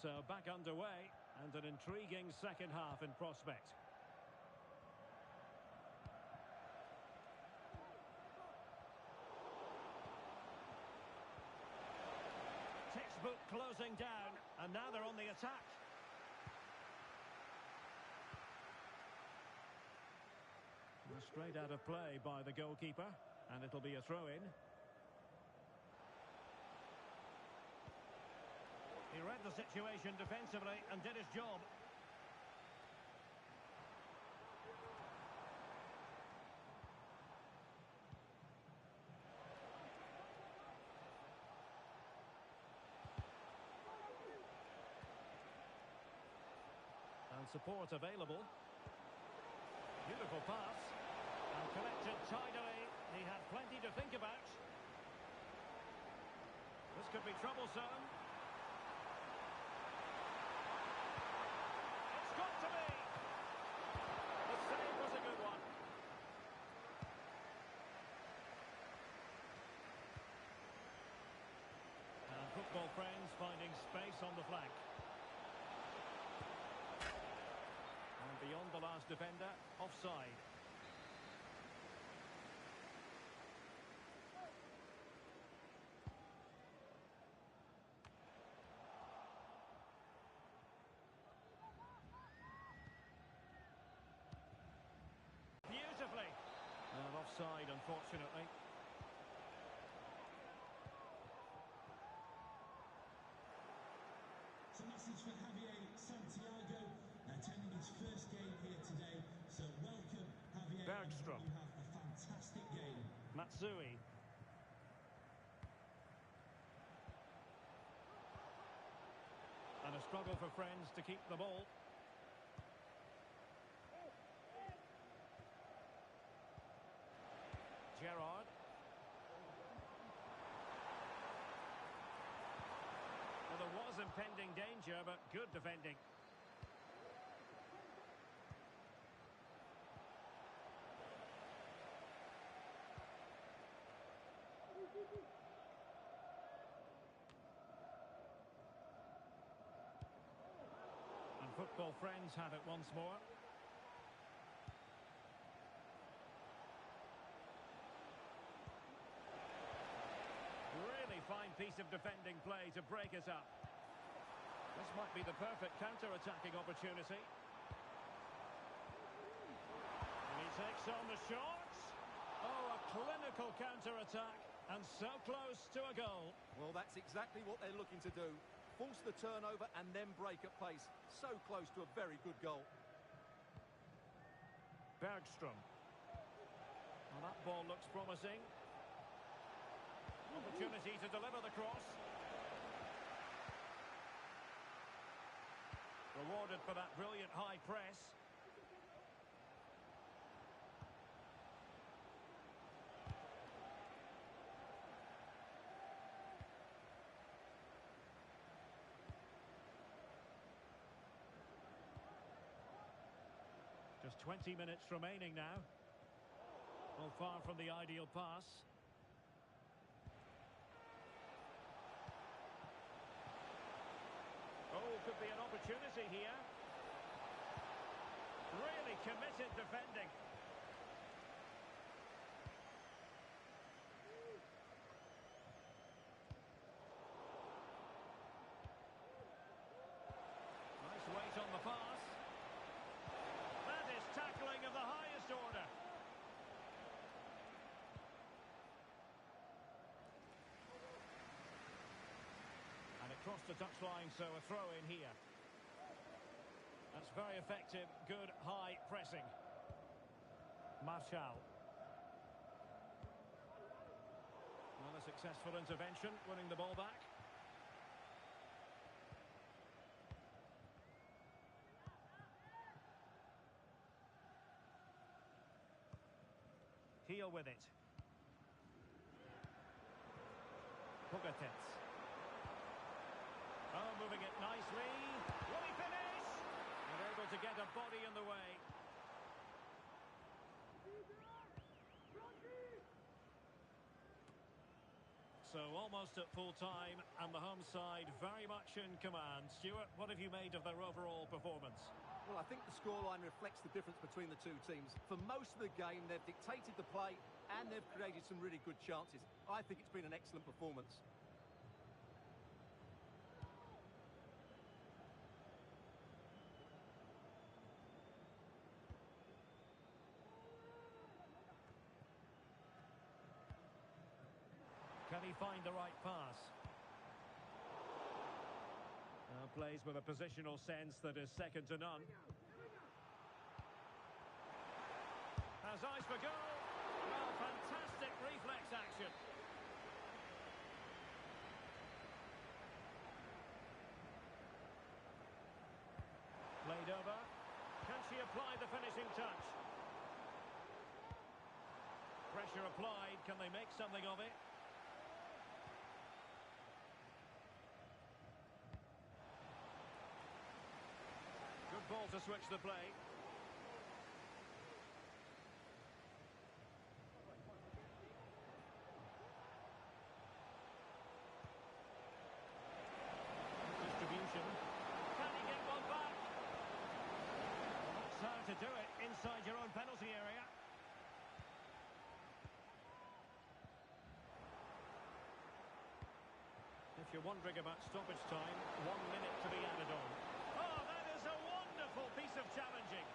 So back underway, and an intriguing second half in prospect. Textbook closing down, and now they're on the attack. Straight out of play by the goalkeeper, and it'll be a throw-in. He read the situation defensively and did his job. And support available. Beautiful pass. And collected tidily. He had plenty to think about. This could be troublesome. Got to be. The save was a good one. And football friends finding space on the flank. And beyond the last defender, offside. Beautifully. And offside, unfortunately. It's a message for Javier Santiago, attending his first game here today. So welcome, Javier. Bergstrom. You have a fantastic game. Matsui. And a struggle for friends to keep the ball. Gerrard. Well, there was impending danger, but good defending. And football friends have it once more. Really fine piece of defending play to break us up. This might be the perfect counter-attacking opportunity. And he takes on the shots. Oh, a clinical counter-attack, and so close to a goal. Well, that's exactly what they're looking to do. Force the turnover and then break at pace. So close to a very good goal. Bergstrom. Well, that ball looks promising. Opportunity to deliver the cross. Rewarded for that brilliant high press. Just 20 minutes remaining now. Well, far from the ideal pass. Oh, could be an opportunity here. Really committed defending. Nice weight on the pass. That is tackling of the highest order. And it crossed the touchline, so a throw in here. That's very effective, good high pressing. Martial. Well, a successful intervention, winning the ball back. Heel with it. Pogatetz. Oh, moving it nicely. Will he finish? And able to get a body in the way. So almost at full time, and the home side very much in command. Stuart, what have you made of their overall performance? Well, I think the scoreline reflects the difference between the two teams. For most of the game, they've dictated the play and they've created some really good chances. I think it's been an excellent performance. Can he find the right pass? Now plays with a positional sense that is second to none. Has eyes for goal. Well, fantastic reflex action. Played over. Can she apply the finishing touch? Pressure applied. Can they make something of it? Good ball to switch the play. Distribution. Can he get one back? It's hard to do it inside your own penalty area. If you're wondering about stoppage time, 1 minute to be added on. Oh, that is a wonderful piece of challenging.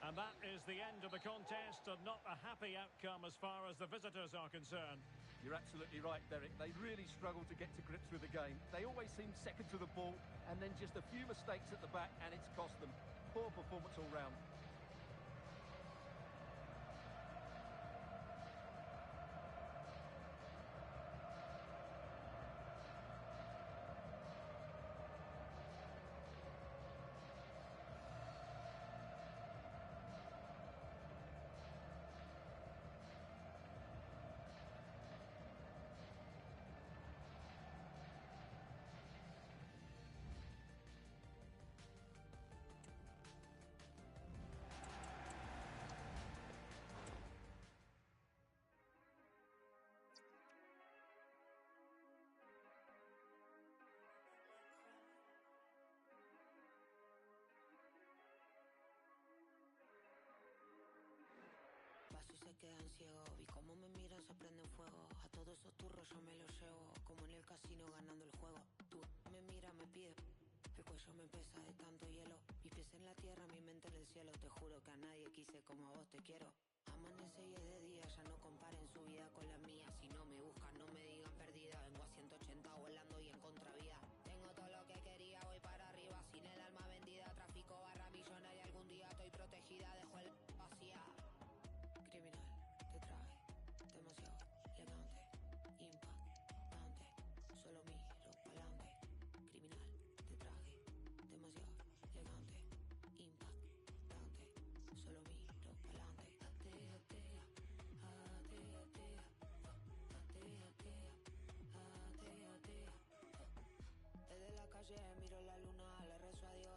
And that is the end of the contest, and not a happy outcome as far as the visitors are concerned. You're absolutely right, Derek. They really struggled to get to grips with the game. They always seemed second to the ball, and then just a few mistakes at the back, and it's cost them. Poor performance all round. Paso y se quedan ciegos. Vi cómo me miran, se prende fuego. A todos esos turros yo me los llevo. Como en el casino ganando el juego. Tú me mira, me pide. El cuello me pesa de tanto hielo. Mis pies en la tierra, mi mente en el cielo. Te juro que a nadie quise como a vos te quiero. Amanece y es de día, ya no comparen su vida con la mía. Si no me buscan, no me digan perdida. Vengo a 180 volando y en contravía. Tengo todo lo que quería, voy para arriba. Sin el alma vendida, tráfico barra millonaria. Algún día estoy protegida, dejo el vacía. Criminal, te traje, demasiado elegante, impactante, solo miro pa'lante. Criminal, te traje, demasiado elegante, impactante, solo miro pa'lante. Desde la calle miro la luna, le rezo a Dios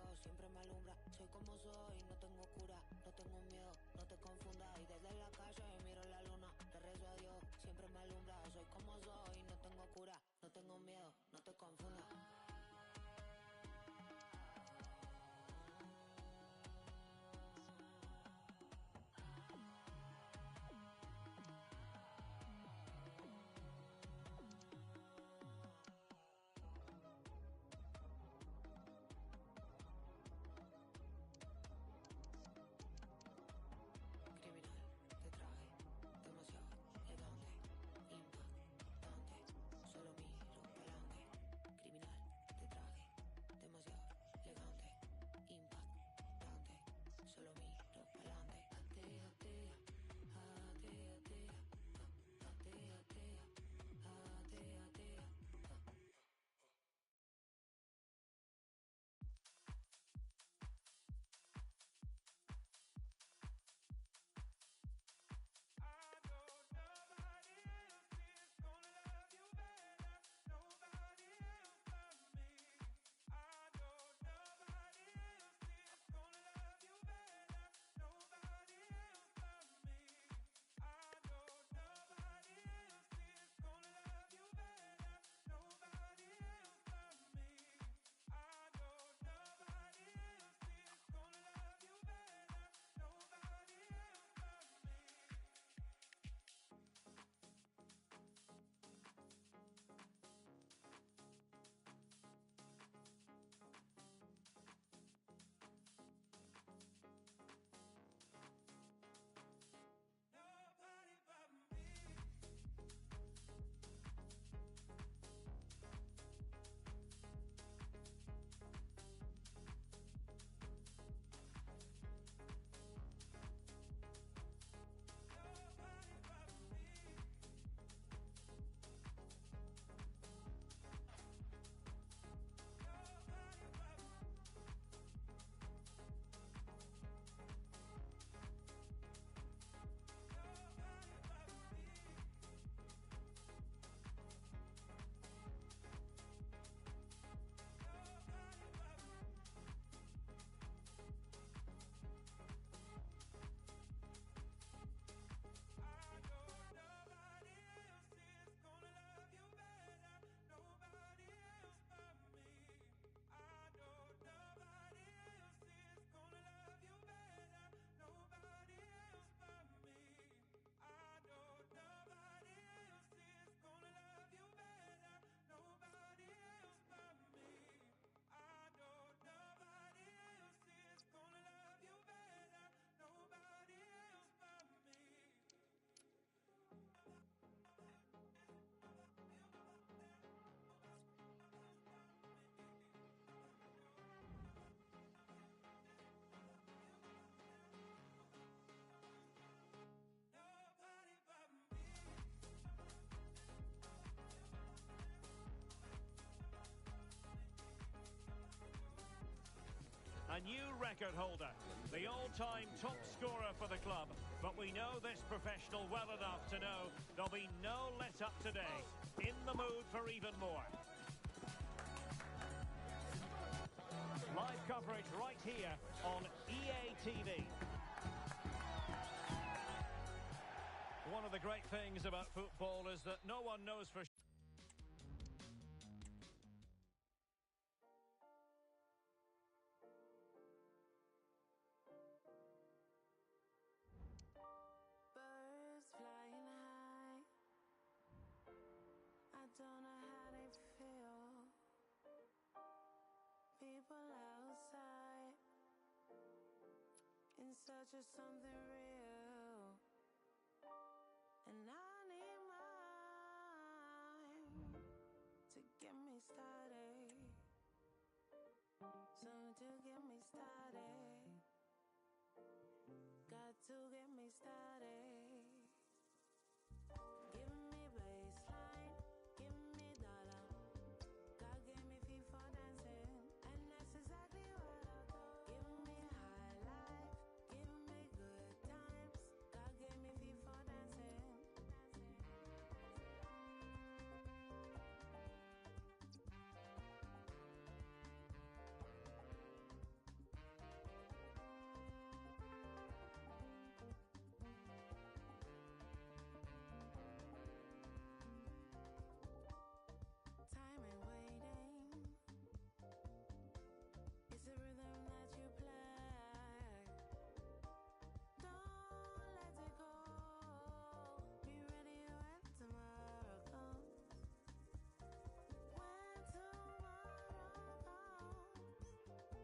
a new record holder, the all-time top scorer for the club. But we know this professional well enough to know there'll be no let-up today. In the mood for even more. Live coverage right here on EA TV. One of the great things about football is that no one knows for sure. Birds flying high. I don't know how they feel. People outside in search of something real. And I need mine to get me started. Something to get me started. Got to get me started. Give me baseline, give me dollar. God gave me feet for dancing, and that's exactly what I do. Give me high life, give me good times. God gave me feet for dancing. Time ain't waiting. It's a rhythm that you play. Don't let it go. Be ready when tomorrow comes. When tomorrow comes,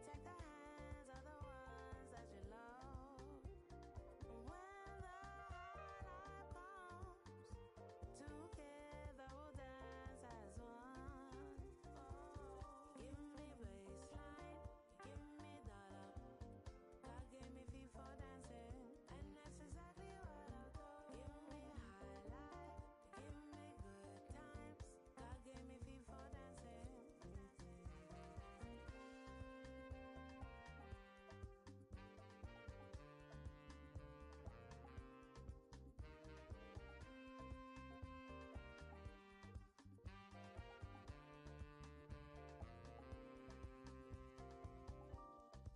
take the hands of the ones that you love. When the high life comes, together we'll dance as one. Give me baseline, give me dollar. God gave me feet for dancing, and that's exactly what I do. Give me high life, give me good times. God gave me feet for dancing.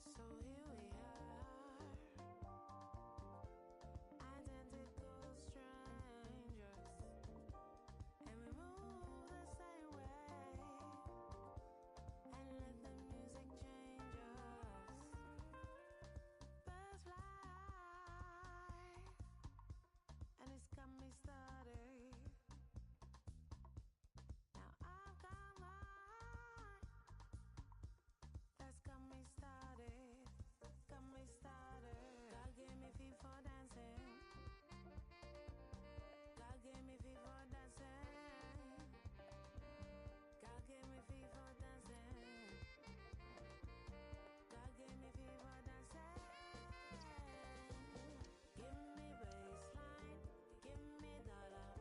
So here we are, identical strangers, and we move the same way, and let the music change us. Birds fly, and it's got me started. Now I've got mine. That's got me started. Got me started. God gave me feet for dancing. God gave me feet for dancing. God gave me feet for dancing. God gave me feet for dancing. Give me baseline, give me dollar.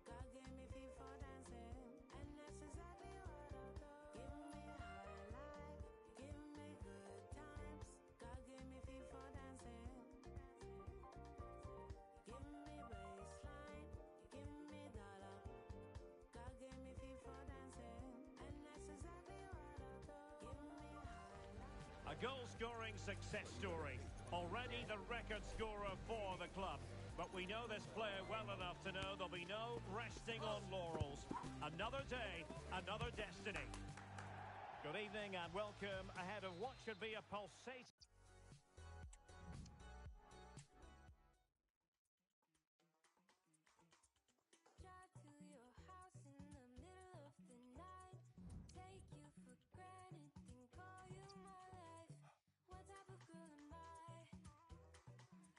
God gave me feet for dancing, and that's exactly what I do. Give me high life, give me good times. God gave me feet for dancing. Give me baseline, give me dollar. God gave me feet for dancing, and that's exactly what I do. Give me high life. A goal-scoring success story. Already the record scorer for the club. But we know this player well enough to know there'll be no resting on laurels. Another day, another destiny. Good evening and welcome ahead of what should be a pulsating... Drive to your house in the middle of the night. Take you for granted, then call you my life. What type of girl am I?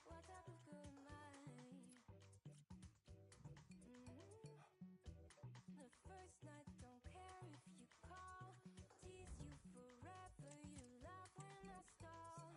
What type of girl am I? The first night, don't care if you call. Tease you forever, you love when I stall.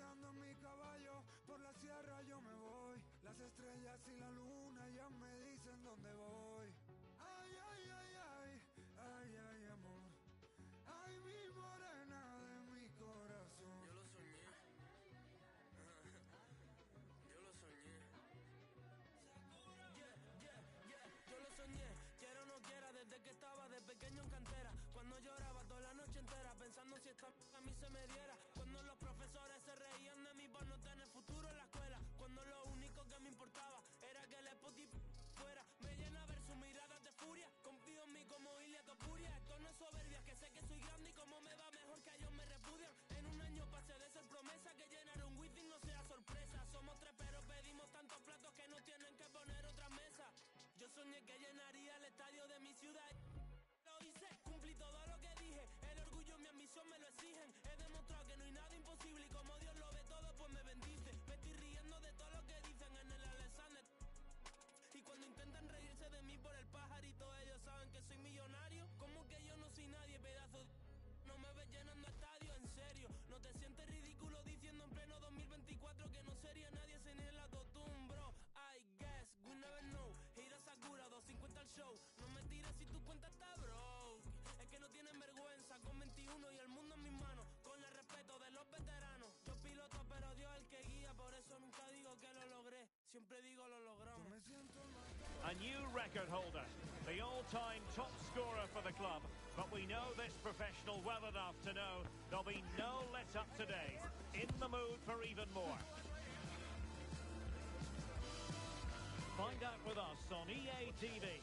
monteando en mi caballo, por la sierra yo me voy. Las estrellas y la luna ya me dicen dónde voy. Ay, ay, ay, ay, ay, ay, amor. Ay, mi morena de mi corazón. Yo lo soñé. Yo lo soñé. Yo lo soñé, quiera o no quiera, desde que estaba de pequeño en cantera. Cuando lloraba toda la noche entera, pensando si esta a mí se me diera. Cuando los profesores se reían de mí por no tener futuro en la escuela. Cuando lo único que me importaba era que el Spotify fuera. Me llena ver sus miradas de furia. Confío en mí como Ilia Topuria. Esto no es soberbia, que sé que soy grande y como me va mejor que ellos me repudian. En un año pasé de ser promesa que llenar un wifi no sea sorpresa. Somos tres pero pedimos tantos platos que nos tienen que poner otra mesa. Yo soñé que llenaría el estadio de mi ciudad. Lo hice, cumplí todo lo que dije. El orgullo y mi ambición me lo exigen. He demostrado que no hay nada imposible y como Dios lo ve todo, pues me bendice. Me estoy riendo de todo lo que dicen en el Alexander. Y cuando intentan reírse de mí por el pajarito, ellos saben que soy millonario. Como que yo no soy nadie, pedazo de... No me ves llenando estadios, en serio. No te sientes ridículo diciendo en pleno 2024 que no sería nadie sin el autotune, bro. I guess, we never know. Hira Sakura, 250 al show. No me tires si tu cuenta está broke. Es que no tienen vergüenza con 21 y el mundo en mis manos. Con el respeto de los veteranos. Yo piloto pero Dios el que guía. Por eso nunca digo que lo logré. Siempre digo lo logramos. A new record holder, the all-time top scorer for the club. But we know this professional well enough to know there'll be no let-up today. In the mood for even more. Find out with us on EA TV.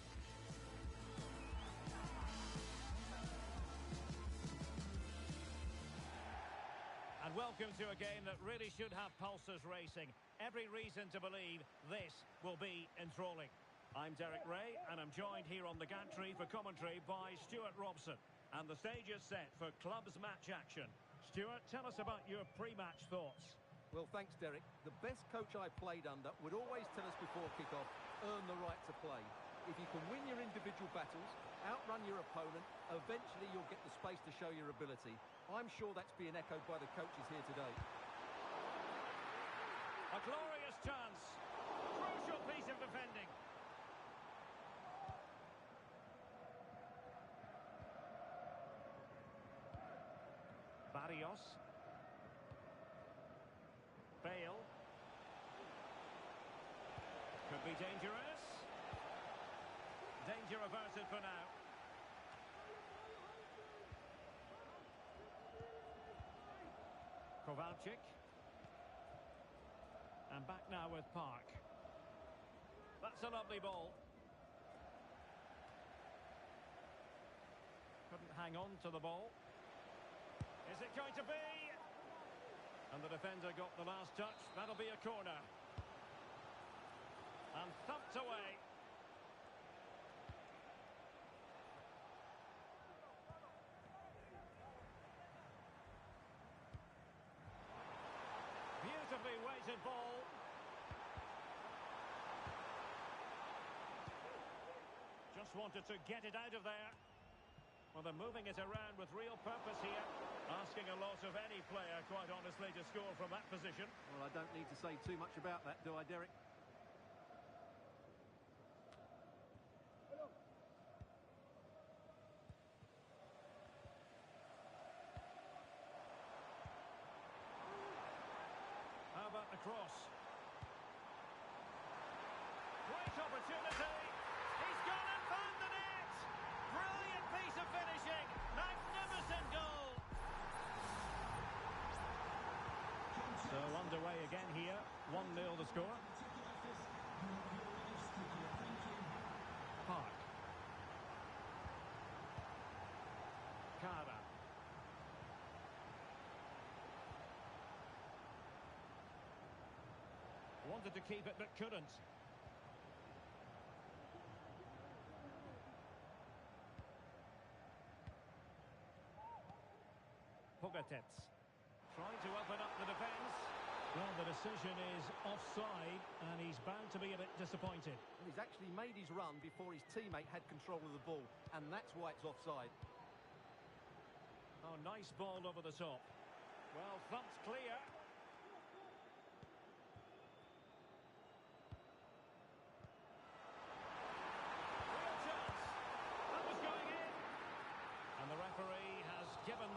And welcome to a game that really should have pulses racing. Every reason to believe this will be enthralling. I'm Derek Ray, and I'm joined here on the gantry for commentary by Stuart Robson. And the stage is set for clubs match action. Stuart, tell us about your pre-match thoughts. Well, thanks, Derek. The best coach I played under would always tell us before kick-off, earn the right to play. If you can win your individual battles, outrun your opponent, eventually you'll get the space to show your ability. I'm sure that's being echoed by the coaches here today. A glorious chance. Crucial piece of defending. Barrios. Bale. Could be dangerous. Danger averted for now. Kovalchik. And back now with Park. That's a lovely ball. Couldn't hang on to the ball. Is it going to be? And the defender got the last touch. That'll be a corner. And thumped away. Beautifully weighted ball. Just wanted to get it out of there. Well, they're moving it around with real purpose here. Asking a lot of any player, quite honestly, to score from that position. Well, I don't need to say too much about that, do I, Derek? How about the cross? Great opportunity. He's gone and found the net. Brilliant piece of finishing. Magnificent goal. So underway again here. 1-0 the score. Park. Cara. Wanted to keep it but couldn't. Pogatetz trying to open up the defence. Well, the decision is offside and he's bound to be a bit disappointed. And he's actually made his run before his teammate had control of the ball, and that's why it's offside. Oh, nice ball over the top. Well, thumped clear.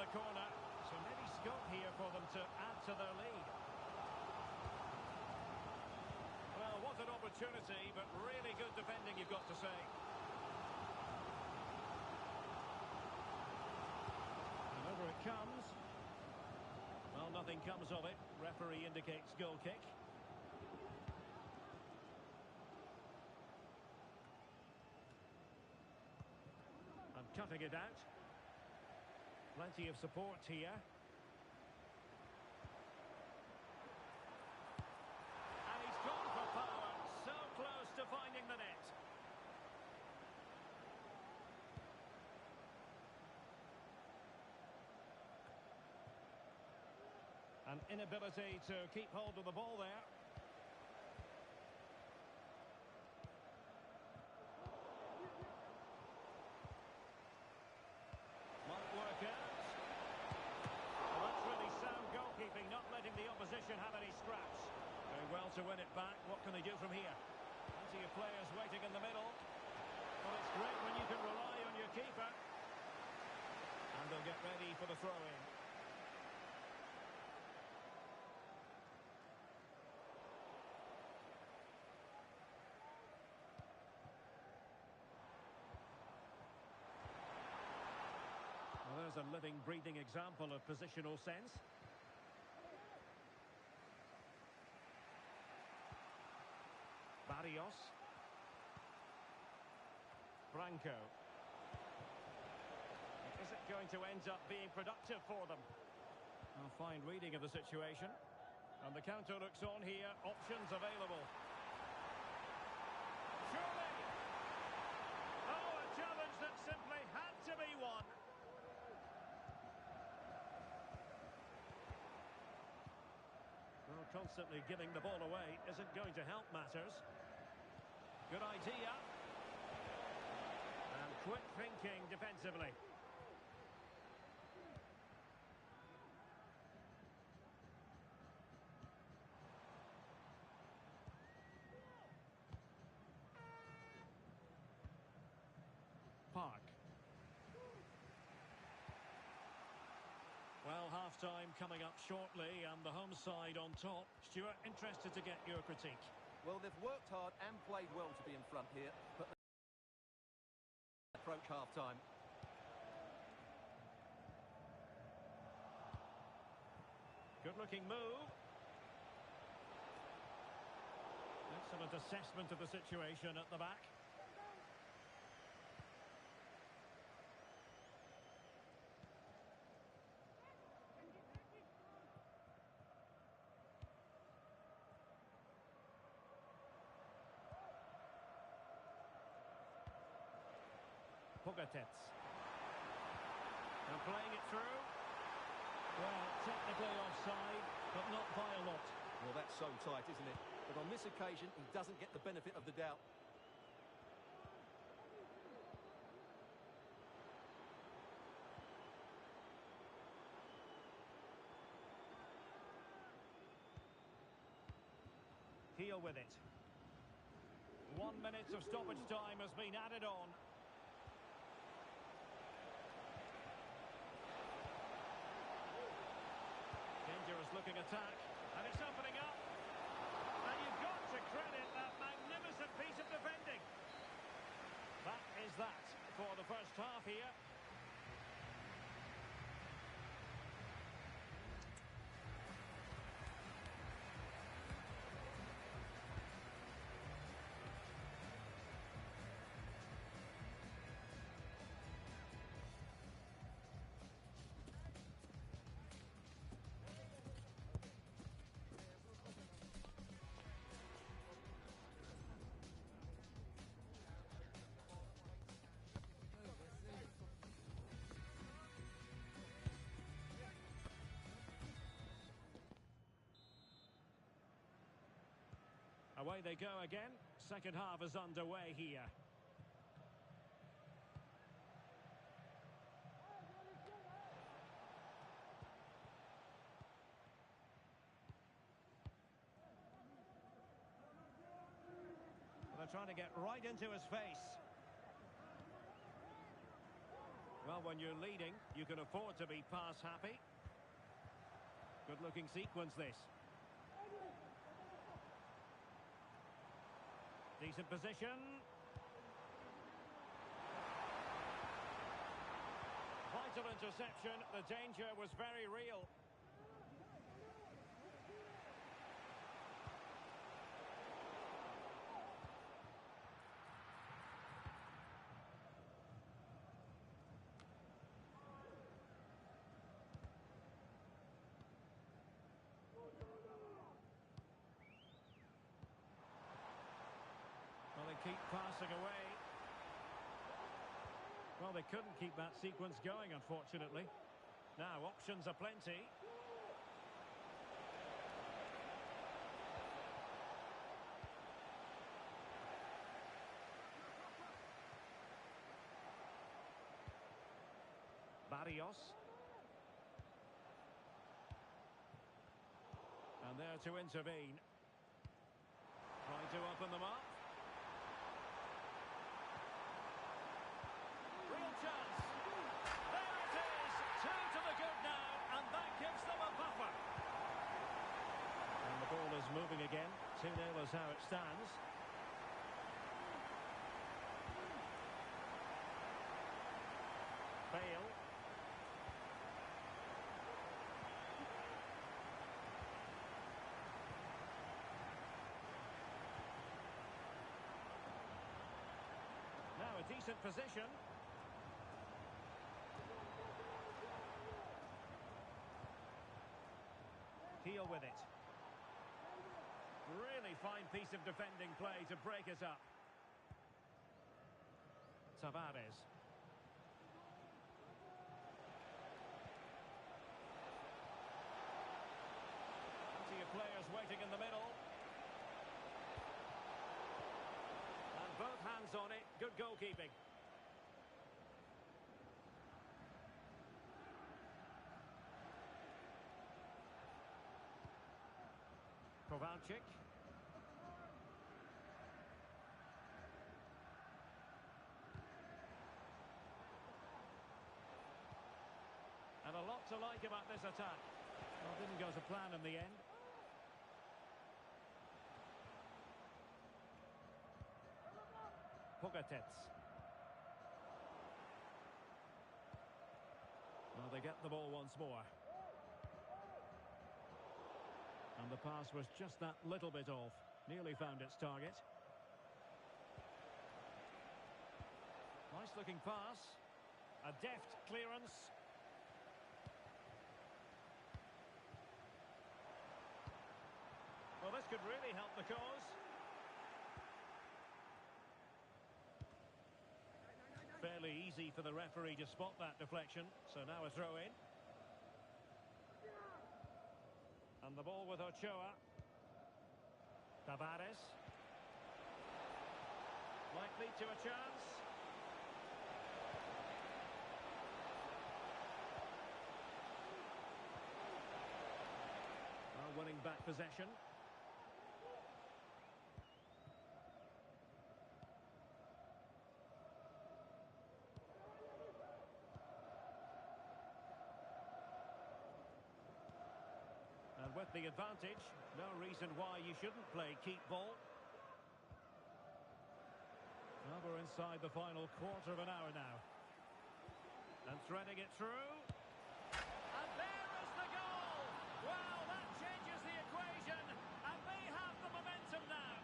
the corner, so maybe scope here for them to add to their lead. Well, what an opportunity, but really good defending, you've got to say. And over it comes. Well, nothing comes of it. Referee indicates goal kick. And cutting it out. Plenty of support here. And he's gone for power. So close to finding the net. An inability to keep hold of the ball there. Might work out. Well, that's really sound goalkeeping, not letting the opposition have any scraps. Doing well to win it back. What can they do from here? Plenty of players waiting in the middle. Well, it's great when you can rely on your keeper. And they'll get ready for the throw-in. Well, there's a living, breathing example of positional sense. Barrios. Branco. Is it going to end up being productive for them? A fine reading of the situation. And the counter looks on here. Options available. Surely! Oh, a challenge that simply had to be won. Well, constantly giving the ball away isn't going to help matters. Good idea. And quick thinking defensively. Park. Well, half-time coming up shortly and the home side on top. Stuart, interested to get your critique. Well, they've worked hard and played well to be in front here, but they approach half-time. Good-looking move. Excellent assessment of the situation at the back. Pogatetz. And playing it through. Well, technically offside, but not by a lot. Well, that's so tight, isn't it? But on this occasion, he doesn't get the benefit of the doubt. Heel with it. 1 minute of stoppage time has been added on. Dangerous looking attack, and it's opening up. And you've got to credit that magnificent piece of defending. That is that for the first half here. Away they go again. Second half is underway here. They're trying to get right into his face. Well, when you're leading, you can afford to be pass happy. Good-looking sequence, this. Decent position. Vital interception. The danger was very real. Well, they keep passing away. Well, they couldn't keep that sequence going, unfortunately. Now, options are plenty. Barrios. And there to intervene. Trying to open them up. Real chance. There it is. 2 to the good now, and that gives them a buffer. And the ball is moving again. 2-0 is how it stands. Bale. Now a decent position. Heel with it. Really fine piece of defending play to break it up. Tavares. Plenty of players waiting in the middle. And both hands on it. Good goalkeeping. Kovalchik. And a lot to like about this attack. Well, didn't go to plan in the end. Pogatetz. Well, they get the ball once more. And the pass was just that little bit off. Nearly found its target. Nice looking pass. A deft clearance. Well, this could really help the cause. Fairly easy for the referee to spot that deflection. So now a throw in. And the ball with Ochoa. Tavares. Might lead to a chance. Well, winning back possession. And with the advantage, no reason why you shouldn't play keep ball. Well, we're inside the final quarter of an hour now. And threading it through. And there is the goal! Well, that changes the equation, and they have the momentum now.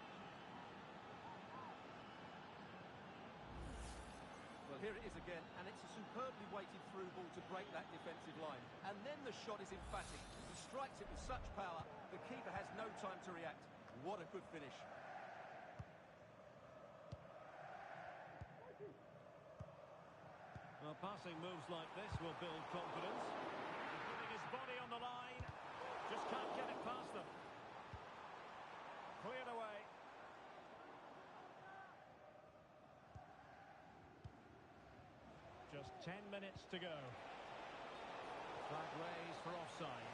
Well, here it is again, and it's a superbly weighted through ball to break that defensive line. And then the shot is emphatic. He strikes it with such power, the keeper has no time to react. What a good finish. Well, passing moves like this will build confidence. He's putting his body on the line. Just can't get it past them. Cleared away. Just 10 minutes to go. Flag raised for offside.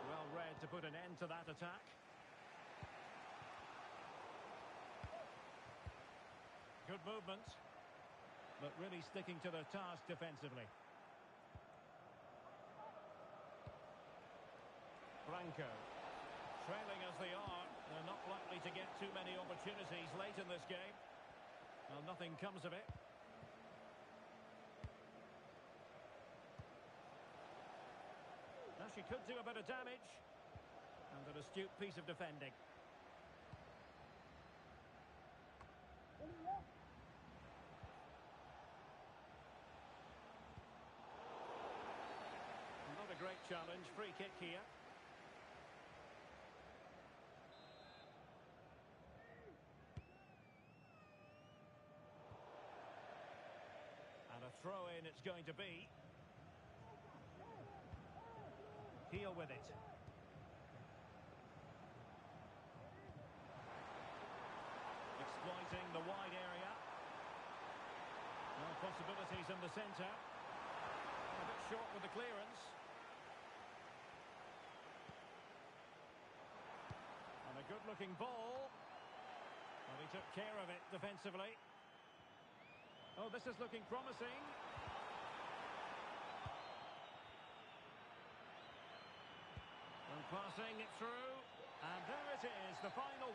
Well read to put an end to that attack. good movement, but really sticking to their task defensively. Franco. Trailing as they are, they're not likely to get too many opportunities late in this game. Well, nothing comes of it. Now she could do a bit of damage. And an astute piece of defending. Not a great challenge. Free kick here. And a throw-in it's going to be. Heel with it. Exploiting the wide area. No possibilities in the centre. A bit short with the clearance. And a good-looking ball. Well, he took care of it defensively. Oh, this is looking promising. And passing it through. And there it is, the final...